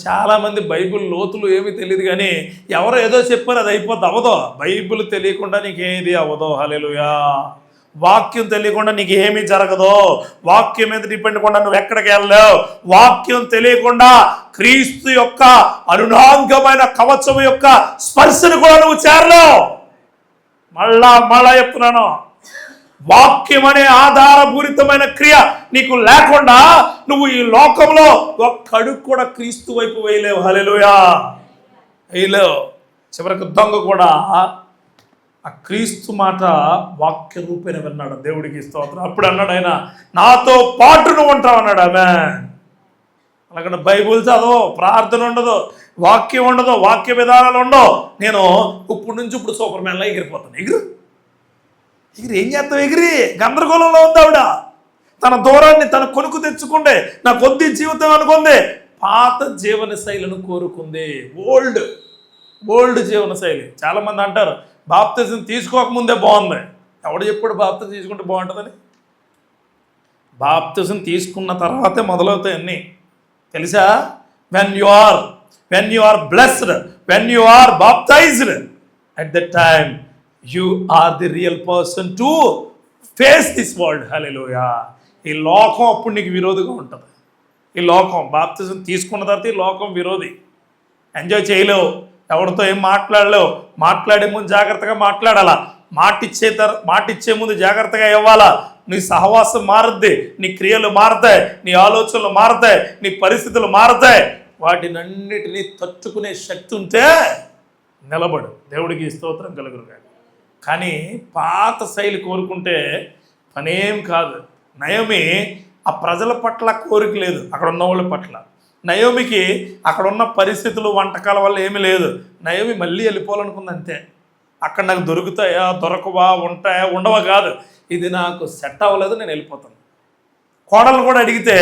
చాలామంది బైబిల్ లోతులు ఏమీ తెలియదు, కానీ ఎవరో ఏదో చెప్పారు అది అయిపోద్ది. అవ్వదో. బైబిల్ తెలియకుండా నీకేది అవ్వదో. హల్లెలూయా. వాక్యం తెలియకుండా నీకు ఏమీ జరగదు. వాక్యం మీద డిపెండ్ కూడా నువ్వు ఎక్కడికి వెళ్ళలేవు. వాక్యం తెలియకుండా క్రీస్తు యొక్క అనునాంగమైన కవచం యొక్క స్పర్శను కూడా నువ్వు చేరలేవు. మళ్ళా చెప్తున్నాను, వాక్యం అనే ఆధారపూరితమైన క్రియ నీకు లేకుండా నువ్వు ఈ లోకంలో ఒక్క అడుగు కూడా క్రీస్తు వైపు వేయలేవు. హల్లెలూయా. వేయలేవు. చివరికి దొంగ కూడా ఆ క్రీస్తు మాట వాక్య రూపేణ విన్నాడు. దేవుడికి స్తోత్రం. అప్పుడు అన్నాడు ఆయన, నాతో పాటు నువ్వు ఉంటావు అన్నాడు. ఆమె అలాగంటే బైబుల్ చదవో, ప్రార్థన ఉండదు, వాక్యం ఉండదు, వాక్య విధానాలు ఉండవు. నేను ఇప్పుడు నుంచి ఇప్పుడు సూపర్ మ్యాన్లా ఎగిరిపోతాను. ఎగిరి ఏం చేస్తావు? ఎగిరి గందరగోళంలో ఉంది ఆవిడ. తన దూరాన్ని తన కొనుక్కు తెచ్చుకుంటే, నా కొద్ది జీవితం అనుకుంది, పాత జీవన శైలిని కోరుకుంది. ఓల్డ్ జీవన శైలి. చాలామంది అంటారు బాప్తిజం తీసుకోకముందే బాగుంది. ఎవడు చెప్పాడు బాప్తిజం తీసుకుంటే బాగుంటుందని? బాప్తిజం తీసుకున్న తర్వాతే మొదలవుతాయి అన్నీ, తెలుసా? When you are blessed, when you are baptized, at that time you are the real person to face this world. Hallelujah. ఈ లోకం అప్పుడు నీకు విరోధిగా ఉంటుంది. ఈ లోకం బాప్తిజం తీసుకున్న తర్వాత ఈ లోకం విరోధి. ఎంజాయ్ చేయలేవు, ఎవరితో ఏం మాట్లాడలేవు. మాట్లాడే ముందు జాగ్రత్తగా మాట్లాడాలా, మాటిచ్చే ముందు జాగ్రత్తగా ఇవ్వాలా. నీ సహవాసం మారుద్ది, నీ క్రియలు మారుతాయి, నీ ఆలోచనలు మారుతాయి, నీ పరిస్థితులు మారుతాయి. వాటినన్నిటినీ తట్టుకునే శక్తి ఉంటే నిలబడు. దేవుడికి స్తోత్రం కలుగును. కానీ పాత శైలి కోరుకుంటే పనేం కాదు. నయోమి ఆ ప్రజల పట్ల కోరిక లేదు, అక్కడ ఉన్న వాళ్ళ పట్ల. నయోమికి అక్కడ ఉన్న పరిస్థితులు వంటకాల వల్ల ఏమీ లేదు. నయోమి మళ్ళీ వెళ్ళిపోవాలనుకుంది అంతే. అక్కడ నాకు దొరుకుతాయా, దొరకవా, ఉంటాయా, ఉండవా కాదు, ఇది నాకు సెట్ అవ్వలేదు, నేను వెళ్ళిపోతాను. కోడలు కూడా అడిగితే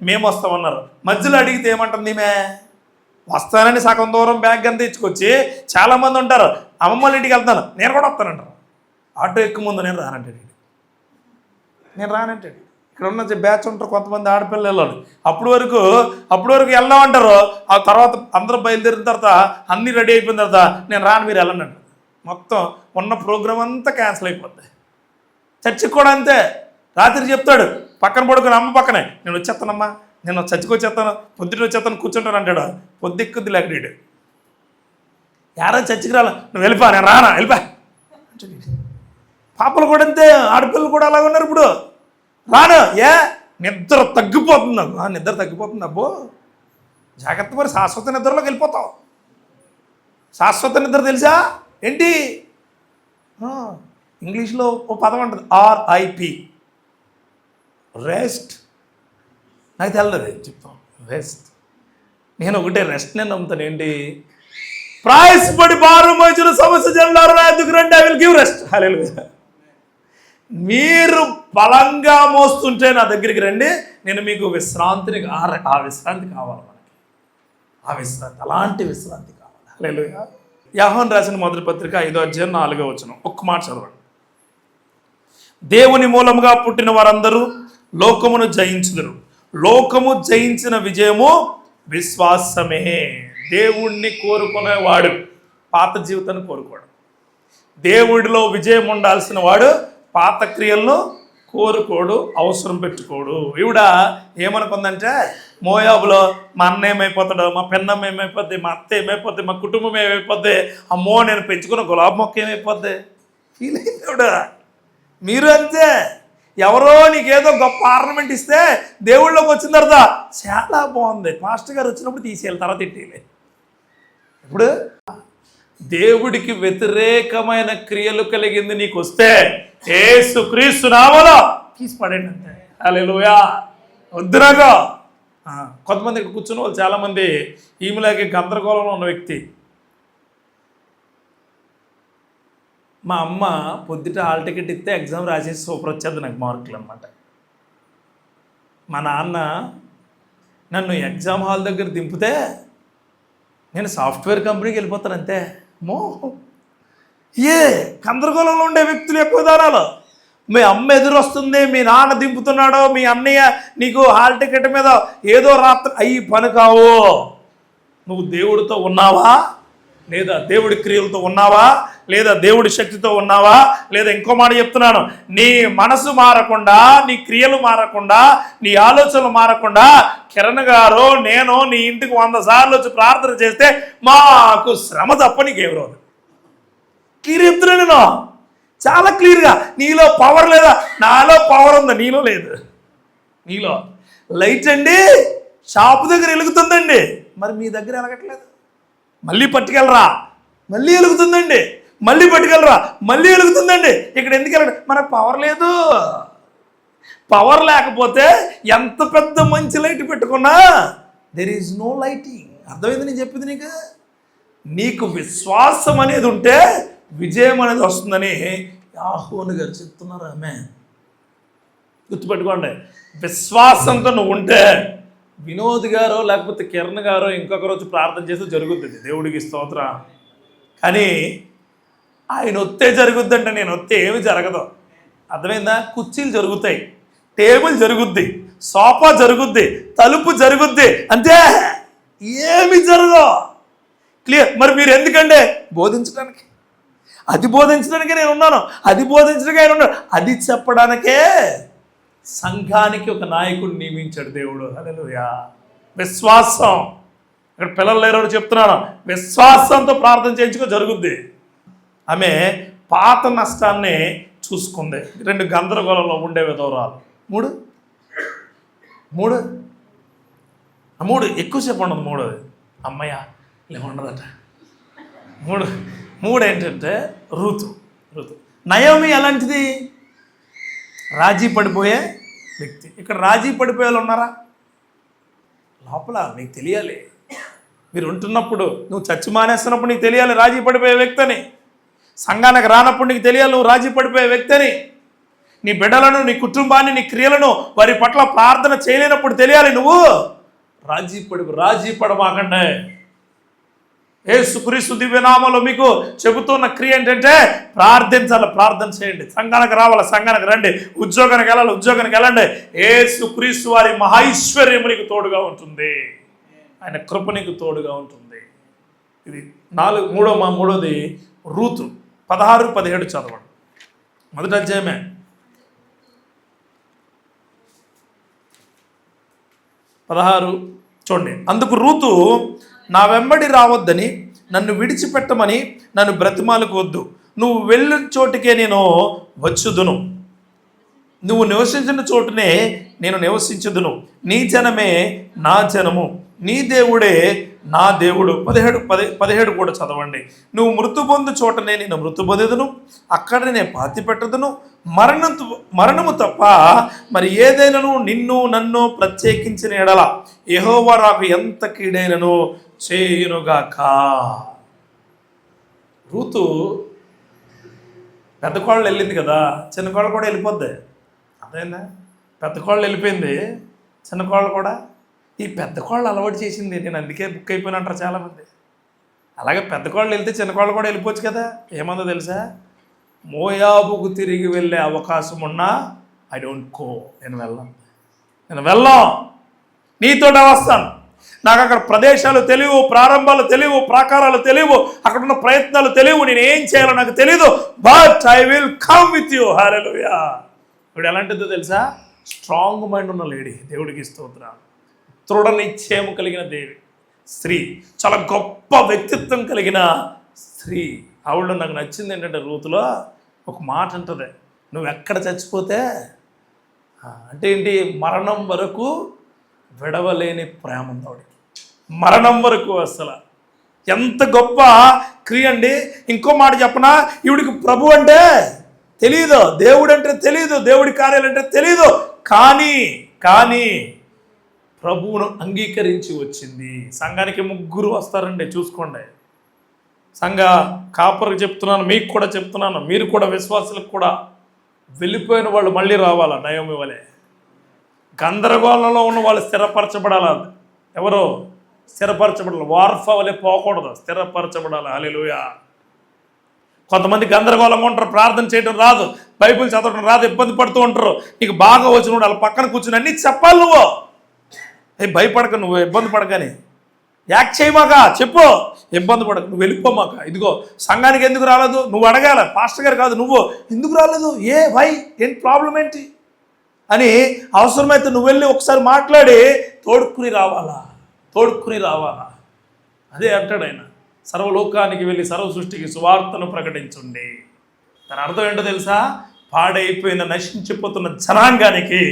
మేము వస్తామన్నారు. మధ్యలో అడిగితే ఏమంటుంది ఈమె? వస్తానని సగం దూరం బ్యాగ్ అంతా ఇచ్చుకొచ్చి, చాలామంది ఉంటారు అమ్మమ్మ ఇంటికి వెళ్తాను, నేను కూడా వస్తానంటారు. ఆటో ఎక్కువ ముందు నేను రానంటాడు. ఇక్కడ ఉన్న బ్యాచ్ ఉంటారు కొంతమంది ఆడపిల్లలు, అప్పటి వరకు వెళ్దామంటారు. ఆ తర్వాత అందరూ బయలుదేరిన తర్వాత అన్నీ రెడీ అయిపోయిన తర్వాత నేను రాను, మీరు వెళ్ళండి అంటారు. మొత్తం ఉన్న ప్రోగ్రాం అంతా క్యాన్సిల్ అయిపోద్ది. చర్చికి కూడా అంతే. రాత్రి చెప్తాడు పక్కన పడుకుని అమ్మ పక్కనే, నేను వచ్చేస్తానమ్మా, నేను చర్చికి వచ్చేస్తాను, పొద్దుట వచ్చేస్తాను, కూర్చుంటాను అంటాడు. పొద్దుక్కుద్ది లేకడీడు. యారా చర్చికి రాలా, నువ్వు వెళ్ళిపా, నేను రానా, వెళ్ళిపా. పాపలు కూడా అంతే, ఆడపిల్లలు కూడా అలాగ ఉన్నారు. ఇప్పుడు రాను, నిద్ర తగ్గిపోతుంది నాకు. నిద్ర తగ్గిపోతుంది అబ్బో, జాగ్రత్త, మరి శాశ్వత నిద్రలోకి వెళ్ళిపోతావు. శాశ్వత నిద్ర తెలుసా ఏంటి? ఇంగ్లీష్లో ఓ పదం ఉంటుంది, RIP, రెస్ట్. నాకు తెల్లది చెప్తాం, రెస్ట్. నేను ఒకటే రెస్ట్ నేను నమ్ముతాను. ఏంటి? ప్రయాసపడి భారం మోసిన సమస్య జల్లారు నా ఎదుగు రండి, ఐ విల్ గివ్ రెస్ట్. హల్లెలూయా. మీరు బలంగా మోస్తుంటే నా దగ్గరికి రండి, నేను మీకు విశ్రాంతిని, ఆ విశ్రాంతి కావాలి మనకి, ఆ విశ్రాంతి, అలాంటి విశ్రాంతి కావాలి. హల్లెలూయా. యోహాను రాసిన మొదటి పత్రిక 5వ అధ్యాయం 4వ వచనం ఒక్క మాట చదవండి. దేవుని మూలముగా పుట్టిన వారందరూ లోకమును జయించుదురు, లోకము జయించిన విజయము విశ్వాసమే. దేవుణ్ణి కోరుకునేవాడు పాత జీవితాన్ని కోరుకోడు. దేవుడిలో విజయం ఉండాల్సిన వాడు పాత క్రియలను కోరుకోడు, అవసరం పెట్టుకోడు. ఈవిడ ఏమనుకుందంటే, మోయాబులో మా అన్న ఏమైపోతాడో, మా పెన్నమ్మ ఏమైపోద్ది, మా అత్త ఏమైపోద్ది, మా కుటుంబం ఏమైపోద్ది, అమ్మో నేను పెంచుకున్న గులాబీ మొక్క ఏమైపోద్ది ఫీల్ అయింది ఈవిడ. మీరు అంతే. ఎవరో నీకేదో గొప్ప ఆర్నమెంట్ ఇస్తే దేవుళ్ళలోకి వచ్చిన తర్వాత చాలా బాగుంది, పాస్టర్ గారు వచ్చినప్పుడు తీసేయాలి, తర్వాత తిట్టేయాలి. ఇప్పుడు దేవుడికి వ్యతిరేకమైన క్రియలు కలిగింది నీకు వస్తే యేసుక్రీస్తు నామములో తీసి పడండి అంతే. హల్లెలూయా. వద్దురాగా. కొంతమంది ఇక్కడ కూర్చున్న వాళ్ళు చాలామంది ఈమెలాగే గందరగోళంలో ఉన్న వ్యక్తి. మా అమ్మ పొద్దుట హాల్ టికెట్ ఇస్తే ఎగ్జామ్ రాసేసి సూపర్ వచ్చేది నాకు మార్కులు అనమాట. మా నాన్న నన్ను ఎగ్జామ్ హాల్ దగ్గర దింపితే నేను సాఫ్ట్వేర్ కంపెనీకి వెళ్ళిపోతాను అంతే. మో గందరగోళంలో ఉండే వ్యక్తులు ఎక్కువ దారాలు. మీ అమ్మ ఎదురొస్తుంది, మీ నాన్న దింపుతున్నాడో, మీ అన్నయ్య నీకు హాల్ టికెట్ మీద ఏదో రాత్రి అయ్యి పని కావు. నువ్వు దేవుడితో ఉన్నావా, లేదా దేవుడి క్రియలతో ఉన్నావా, లేదా దేవుడి శక్తితో ఉన్నావా, లేదా ఇంకో మాట చెప్తున్నాను, నీ మనసు మారకుండా, నీ క్రియలు మారకుండా, నీ ఆలోచనలు మారకుండా కిరణ్ గారు నేను నీ ఇంటికి 100 సార్లు వచ్చి ప్రార్థన చేస్తే మాకు శ్రమ తప్ప నీకేం రాదు. క్లియర్ చెప్తున్నా నేను, చాలా క్లియర్గా. నీలో పవర్ లేదా? నాలో పవర్ ఉంది, నీలో లేదు. నీలో లైట్ అండి షాపు దగ్గర వెలుగుతుందండి, మరి మీ దగ్గర వెలగట్లేదు. మళ్ళీ పట్టుకెళ్ళరా, మళ్ళీ వెలుగుతుందండి, మళ్ళీ పట్టుకెళ్ళరా, మళ్ళీ వెలుగుతుందండి. ఇక్కడ ఎందుకు వెళ్ళండి? మనకు పవర్ లేదు. పవర్ లేకపోతే ఎంత పెద్ద మంచి లైట్ పెట్టుకున్నా దెర్ ఈజ్ నో లైటింగ్. అర్థమైంది నేను చెప్పింది నీకు? నీకు విశ్వాసం అనేది ఉంటే విజయం అనేది వస్తుందని యాహోను గారు చెప్తున్నారు. ఆమె గుర్తుపెట్టుకోండి, విశ్వాసంతో నువ్వు ఉంటే వినోద్ గారో లేకపోతే కిరణ్ గారో ఇంకొక రోజు ప్రార్థన చేస్తే జరుగుతుంది, దేవుడికి స్తోత్రం. కానీ ఆయన వస్తే జరుగుద్దంటే నేను వస్తే ఏమి జరగదు. అర్థమైందా? కుర్చీలు జరుగుతాయి, టేబుల్ జరుగుద్ది, సోఫా జరుగుద్ది, తలుపు జరుగుద్ది, అంతే, ఏమి జరగదు. క్లియర్? మరి మీరు ఎందుకంటే బోధించడానికి, అది బోధించడానికే నేను ఉన్నాను, అది బోధించడానికి ఆయన ఉన్నాడు, అది చెప్పడానికే సంఘానికి ఒక నాయకుడు నియమించాడు దేవుడు. హల్లెలూయా. విశ్వాసం. ఇక్కడ పిల్లలు లేరు చెప్తున్నాను, విశ్వాసంతో ప్రార్థన చేయించుకో, జరుగుద్ది. ఆమె పాత నష్టాన్ని చూసుకుంది. 2 గందరగోళంలో ఉండే విధవరాలు. 3 ఎక్కువసేపు ఉండదు. 3 అమ్మయ్య ఇలా ఉండదట. 3 ఏంటంటే రూతు. నయోమి ఎలాంటిది? రాజీ పడిపోయే వ్యక్తి. ఇక్కడ రాజీ పడిపోయే వాళ్ళు ఉన్నారా? లోపల నీకు తెలియాలి. మీరు ఉంటున్నప్పుడు, నువ్వు చచ్చి మానేస్తున్నప్పుడు నీకు తెలియాలి రాజీ పడిపోయే వ్యక్తి అని. సంఘానికి రానప్పుడు నీకు తెలియాలి నువ్వు రాజీ పడిపోయే వ్యక్తి అని. నీ బిడ్డలను, నీ కుటుంబాన్ని, నీ క్రియలను వారి పట్ల ప్రార్థన చేయలేనప్పుడు తెలియాలి నువ్వు రాజీ పడమాకండి. యేసుక్రీస్తు దివ్యనామంలో మీకు చెబుతున్న క్రియ ఏంటంటే ప్రార్థించాలి, ప్రార్థన చేయండి. సంఘానికి రావాలి, సంఘానికి రండి. ఉద్యోగానికి వెళ్ళాలి, ఉద్యోగానికి వెళ్ళండి. యేసుక్రీస్తు వారి మహైశ్వర్యము నీకు తోడుగా ఉంటుంది, ఆయన కృప నీకు తోడుగా ఉంటుంది. ఇది 3వది రూతు. 16-17 చదవండి. మొదటి అధ్యాయమే. 16 చూడండి. అందుకు రూతు, నా వెంబడి రావద్దని, నన్ను విడిచిపెట్టమని నన్ను బ్రతిమాలకు వద్దు. నువ్వు వెళ్ళిన చోటుకే నేను వచ్చుదును, నువ్వు నివసించిన చోటునే నేను నివసించుదును. నీ జనమే నా జనము, నీ దేవుడే నా దేవుడు. 17 కూడా చదవండి. నువ్వు మృతు పొందు చోటనే నేను మృతు పొందుదును, అక్కడనే పాతి పెట్టదును. మరణము తప్ప మరి ఏదైనాను నిన్ను నన్ను ప్రత్యేకించిన ఎడల యెహోవా నాకు ఎంత కీడైనను చేయునుగాక. రూతు పెద్ద కోళ్ళు వెళ్ళింది కదా, చిన్న కోళ్ళు కూడా వెళ్ళిపోద్ది. అదేనా? పెద్ద కోళ్ళు వెళ్ళిపోయింది, చిన్న కోళ్ళు కూడా. ఈ పెద్ద కోళ్ళు అలవాటు చేసింది. నేను అందుకే బుక్ అయిపోయినంటారు చాలామంది. అలాగే పెద్ద కోళ్ళు వెళ్తే చిన్న కోళ్ళు కూడా వెళ్ళిపోవచ్చు కదా. ఏమందో తెలుసా? మోయాబుకు తిరిగి వెళ్ళే అవకాశం ఉన్నా ఐ డోంట్ గో, నేను వెళ్ళాం, నీతోటే వస్తాను. నాకు అక్కడ ప్రదేశాలు తెలియవు, ప్రారంభాలు తెలియవు, ప్రాకారాలు తెలియవు, అక్కడ ఉన్న ప్రయత్నాలు తెలియవు, నేను ఏం చేయాలో నాకు తెలియదు, but I will come with you. Hallelujah. ఇప్పుడు ఎలాంటిదో తెలుసా? స్ట్రాంగ్ మైండ్ ఉన్న లేడీ, దేవుడికి స్తోత్రం. దృఢ నిశ్చయము కలిగిన దేవి స్త్రీ, చాలా గొప్ప వ్యక్తిత్వం కలిగిన స్త్రీ. ఆవిడ నాకు నచ్చింది ఏంటంటే రూతులో ఒక మాట అంటుంది, నువ్వు ఎక్కడ చచ్చిపోతే అంటే ఏంటి, మరణం వరకు విడవలేని ప్రేమ ఉంది ఆవిడకి. మరణం వరకు అసలు ఎంత గొప్ప క్రియ అండి. ఇంకో మాట చెప్పనా, ఈవిడికి ప్రభు అంటే తెలీదు, దేవుడు అంటే తెలీదు, దేవుడి కార్యాలంటే తెలీదు, కానీ ప్రభువును అంగీకరించి వచ్చింది. సంఘానికి 3 వస్తారండి, చూసుకోండి. సంఘ కాపరికి చెప్తున్నాను, మీకు కూడా చెప్తున్నాను, మీరు కూడా విశ్వాసులకు కూడా వెళ్ళిపోయిన వాళ్ళు మళ్ళీ రావాలా. నయోమి వలె గందరగోళంలో ఉన్న వాళ్ళు స్థిరపరచబడాలి. ఎవరో స్థిరపరచబడాలి, వార్ఫా వలె పోకూడదు, స్థిరపరచబడాలి. హల్లెలూయా. కొంతమంది గందరగోళంగా ఉంటారు, ప్రార్థన చేయడం రాదు, బైబిల్ చదవడం రాదు, ఇబ్బంది పడుతూ ఉంటారు. నీకు బాగా వచ్చిన వాళ్ళ పక్కన కూర్చుని అన్నీ చెప్పాలి. నువ్వు భయపడక, నువ్వు ఇబ్బంది పడకని యాక్ట్ చేయమాక, చెప్పు, ఇబ్బంది పడక, నువ్వు వెళ్ళిపోమాక. ఇదిగో సంఘానికి ఎందుకు రాలేదు నువ్వు అడగాల, పాస్టర్ గారు కాదు, నువ్వు ఎందుకు రాలేదు, ఏంటి ప్రాబ్లం ఏంటి అని అవసరమైతే నువ్వు వెళ్ళి ఒకసారి మాట్లాడి తోడుకుని రావాలా. అదే అంటాడు ఆయన, సర్వలోకానికి వెళ్ళి సర్వ సృష్టికి సువార్తను ప్రకటించండి. దాని అర్థం ఏంటో తెలుసా? పాడైపోయిన నశించిపోతున్న జనాంగానికి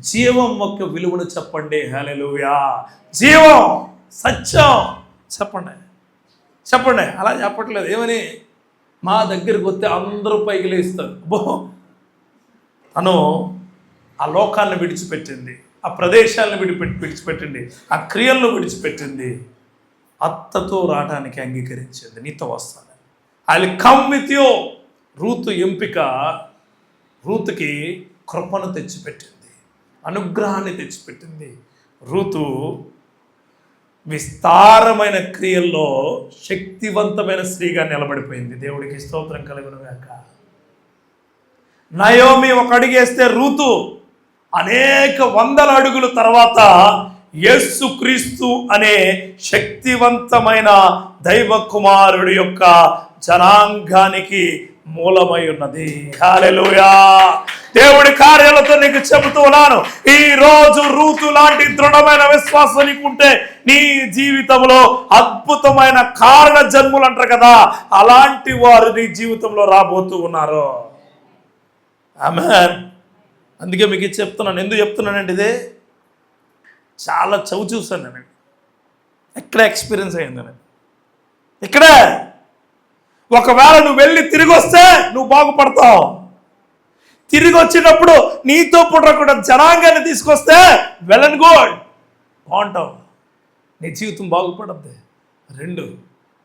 జీవం యొక్క విలువను చెప్పండి. హల్లెలూయా. జీవం, సత్యం చెప్పండి. అలా చెప్పట్లేదు. ఏమని? మా దగ్గరికి వస్తే అందరూ పైకి లేస్తారు. తను ఆ లోకాలను విడిచిపెట్టింది, ఆ ప్రదేశాలను విడిచిపెట్టింది, ఆ క్రియలను విడిచిపెట్టింది, అత్తతో రావడానికి అంగీకరించింది. నీతో వస్తాను, I will come with you. Ruth ఎంపిక రూతుకి కృపను తెచ్చిపెట్టింది, అనుగ్రహాన్ని తెచ్చిపెట్టింది. రూతు విస్తారమైన క్రియల్లో శక్తివంతమైన స్త్రీగా నిలబడిపోయింది. దేవుడికి స్తోత్రం కలుగునుగాక. నయోమి ఒక అడుగేస్తే రూతు అనేక వందల అడుగుల తర్వాత యేసుక్రీస్తు అనే శక్తివంతమైన దైవ కుమారుడి యొక్క జనాంగానికి మూలమై ఉన్నది. హల్లెలూయా. దేవుడి కార్యాలతో నీకు చెబుతూ ఉన్నాను, ఈ రోజు రూతు లాంటి దృఢమైన విశ్వాసం నీకుంటే నీ జీవితంలో అద్భుతమైన కారణ జన్ములు అంటారు కదా, అలాంటి వారు నీ జీవితంలో రాబోతూ ఉన్నారు. ఆమేన్. అందుకే మీకు ఇది చెప్తున్నాను. ఎందుకు చెప్తున్నానండి? ఇదే చాలా చూసాను నేను, ఎక్కడ ఎక్స్పీరియన్స్ అయ్యింది నేను ఇక్కడే. ఒకవేళ నువ్వు వెళ్ళి తిరిగి వస్తే నువ్వు బాగుపడతావు. తిరిగి వచ్చినప్పుడు నీతో పుట్టకుండా జనాంగాన్ని తీసుకొస్తే వెల్ అండ్ గుడ్, బాగుంటావు, నీ జీవితం బాగుపడద్ది. రెండు,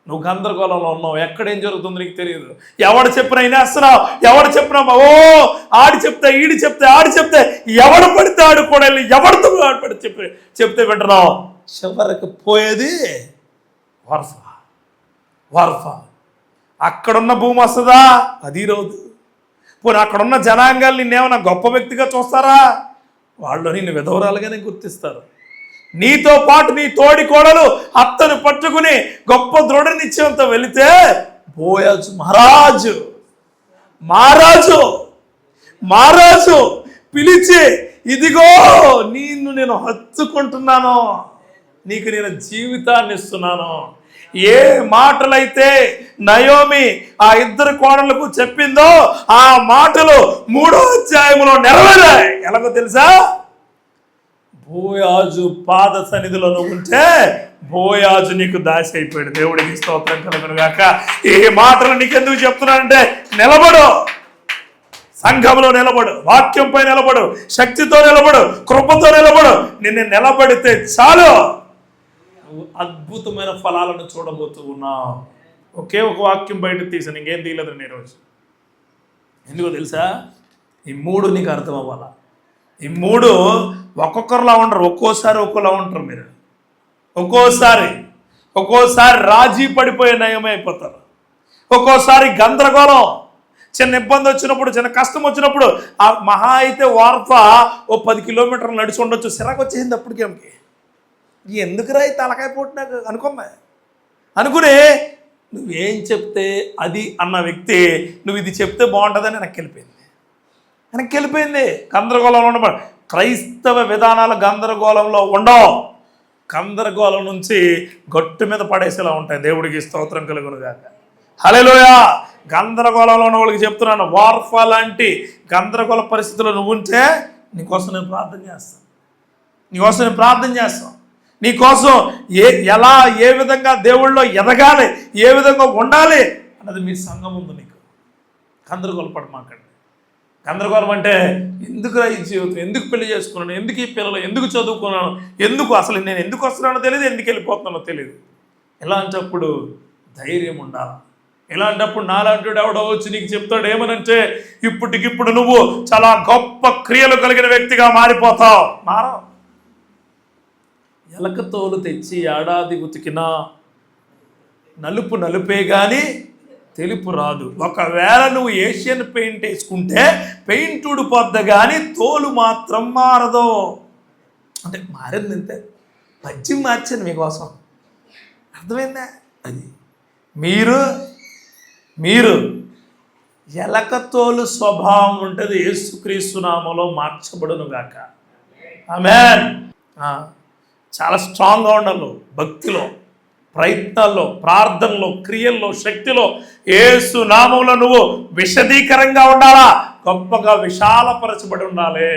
నువ్వు గందరగోళంలో ఉన్నావు, ఎక్కడేం జరుగుతుందో నీకు తెలియదు. ఎవడు చెప్పినా వినేస్తున్నావు, ఎవడు చెప్పినా ఓ ఆడి చెప్తే ఈడి చెప్తే ఆడి చెప్తే ఎవడు పడితే ఆడు కూడా వెళ్ళి ఎవరితో ఆడు పడి చెప్తే వింటున్నావు. చివరికి పోయేది వార్ఫా. అక్కడున్న భూమి వస్తుందా? అది రోజు. పోనీ అక్కడున్న జనాంగాలు నిన్నేమన్నా గొప్ప వ్యక్తిగా చూస్తారా? వాళ్ళు నిన్ను విధవరాలుగానే గుర్తిస్తారు. నీతో పాటు నీ తోడి కోడలు అత్తను పట్టుకుని గొప్ప దృఢ నిశ్చయంతో వెళితే బోయాజు మహారాజు పిలిచి, ఇదిగో నేను హత్తుకుంటున్నాను, నీకు నేను జీవితాన్ని ఇస్తున్నాను. ఏ మాటలైతే నయోమి ఆ ఇద్దరు కోడళ్లకు చెప్పిందో ఆ మాటలు 3వ అధ్యాయంలో నెరవేరాయి. ఎలాగో తెలుసా? బోయాజు పాద సన్నిధిలో నువ్వు ఉంటే బోయాజు నీకు దాసి అయిపోయాడు. దేవుడికి స్తోత్రం కలుగునుగాక. ఈ మాటలు నీకెందుకు చెప్తున్నానంటే, నిలబడు, సంఘంలో నిలబడు, వాక్యంపై నిలబడు, శక్తితో నిలబడు, కృపతో నిలబడు. నిన్ను నిలబడితే చాలు, నువ్వు అద్భుతమైన ఫలాలను చూడబోతూ ఉన్నావు. ఒకే ఒక వాక్యం బయట తీసాను, ఇంకేం తీయలేదు నేను ఈరోజు. ఎందుకో తెలుసా? ఈ 3 నీకు అర్థం అవ్వాలా. ఈ 3 ఒక్కొక్కరిలా ఉండరు, ఒక్కోసారి ఒక్కోలా ఉంటారు. మీరు ఒక్కోసారి రాజీ పడిపోయే నయమే అయిపోతారు. ఒక్కోసారి గందరగోళం, చిన్న ఇబ్బంది వచ్చినప్పుడు, చిన్న కష్టం వచ్చినప్పుడు ఆ మహా అయితే వార్ఫా ఓ 10 కిలోమీటర్లు నడిచి ఉండొచ్చు, సిరాకు వచ్చేసింది అప్పటికేమికి. ఎందుకురా ఈ తలకాయ పోటు నాకు అనుకుని నువ్వేం చెప్తే అది అన్న వ్యక్తి నువ్వు ఇది చెప్తే బాగుంటుందని వెనక్కి వెళ్ళిపోయింది. గందరగోళంలో ఉండబడి క్రైస్తవ విధానాలు గందరగోళంలో ఉండవు. గందరగోళం నుంచి గట్టు మీద పడేసేలా ఉంటాయి. దేవుడికి స్తోత్రం కలుగునుగాక. హల్లెలూయా. గందరగోళంలో ఉన్న వాళ్ళకి చెప్తున్నాను, వార్ఫా లాంటి గందరగోళ పరిస్థితుల్లో నువ్వు ఉంటే నీకోసం నేను ప్రార్థన చేస్తాను. నీకోసం ఏ విధంగా దేవుళ్ళలో ఎదగాలి, ఏ విధంగా ఉండాలి అన్నది మీ సంఘం ఉంది. నీకు గందరగోళపడమాకండి. గందరగోళం అంటే ఎందుకురా ఈ జీవితం, ఎందుకు పెళ్లి చేసుకున్నాను, ఎందుకు ఈ పిల్లలు, ఎందుకు చదువుకున్నాను, ఎందుకు అసలు నేను ఎందుకు వస్తున్నానో తెలియదు, ఎందుకు వెళ్ళిపోతున్నానో తెలియదు. ఇలాంటప్పుడు ధైర్యం ఉండాలి. ఇలాంటప్పుడు నాలాంటి ఎవడో వచ్చి నీకు చెప్తాడు ఏమనంటే, ఇప్పటికిప్పుడు నువ్వు చాలా గొప్ప క్రియలు కలిగిన వ్యక్తిగా మారిపోతావు. మారవు. ఎలక తోలు తెచ్చి ఏడాది ఉతికినా నలుపు నలుపే కానీ తెలుపు రాదు. ఒకవేళ నువ్వు ఏషియన్ పెయింట్ వేసుకుంటే పెయింట్ ఊడిపోద్ది కానీ తోలు మాత్రం మారదు. అంటే మారింది అంతే, పచ్చిమి మార్చాను మీకోసం. అర్థమైందా? అది మీరు ఎలక తోలు స్వభావం ఉంటుంది, యేసుక్రీస్తు నామములో మార్చబడును గాక. ఆమేన్. చాలా స్ట్రాంగ్గా ఉండాలి భక్తిలో, ప్రయత్నాల్లో, ప్రార్థనలో, క్రియల్లో, శక్తిలో. యేసు నామములో నువ్వు విశదీకరంగా ఉండాలా, గొప్పగా విశాలపరచబడి ఉండాలి.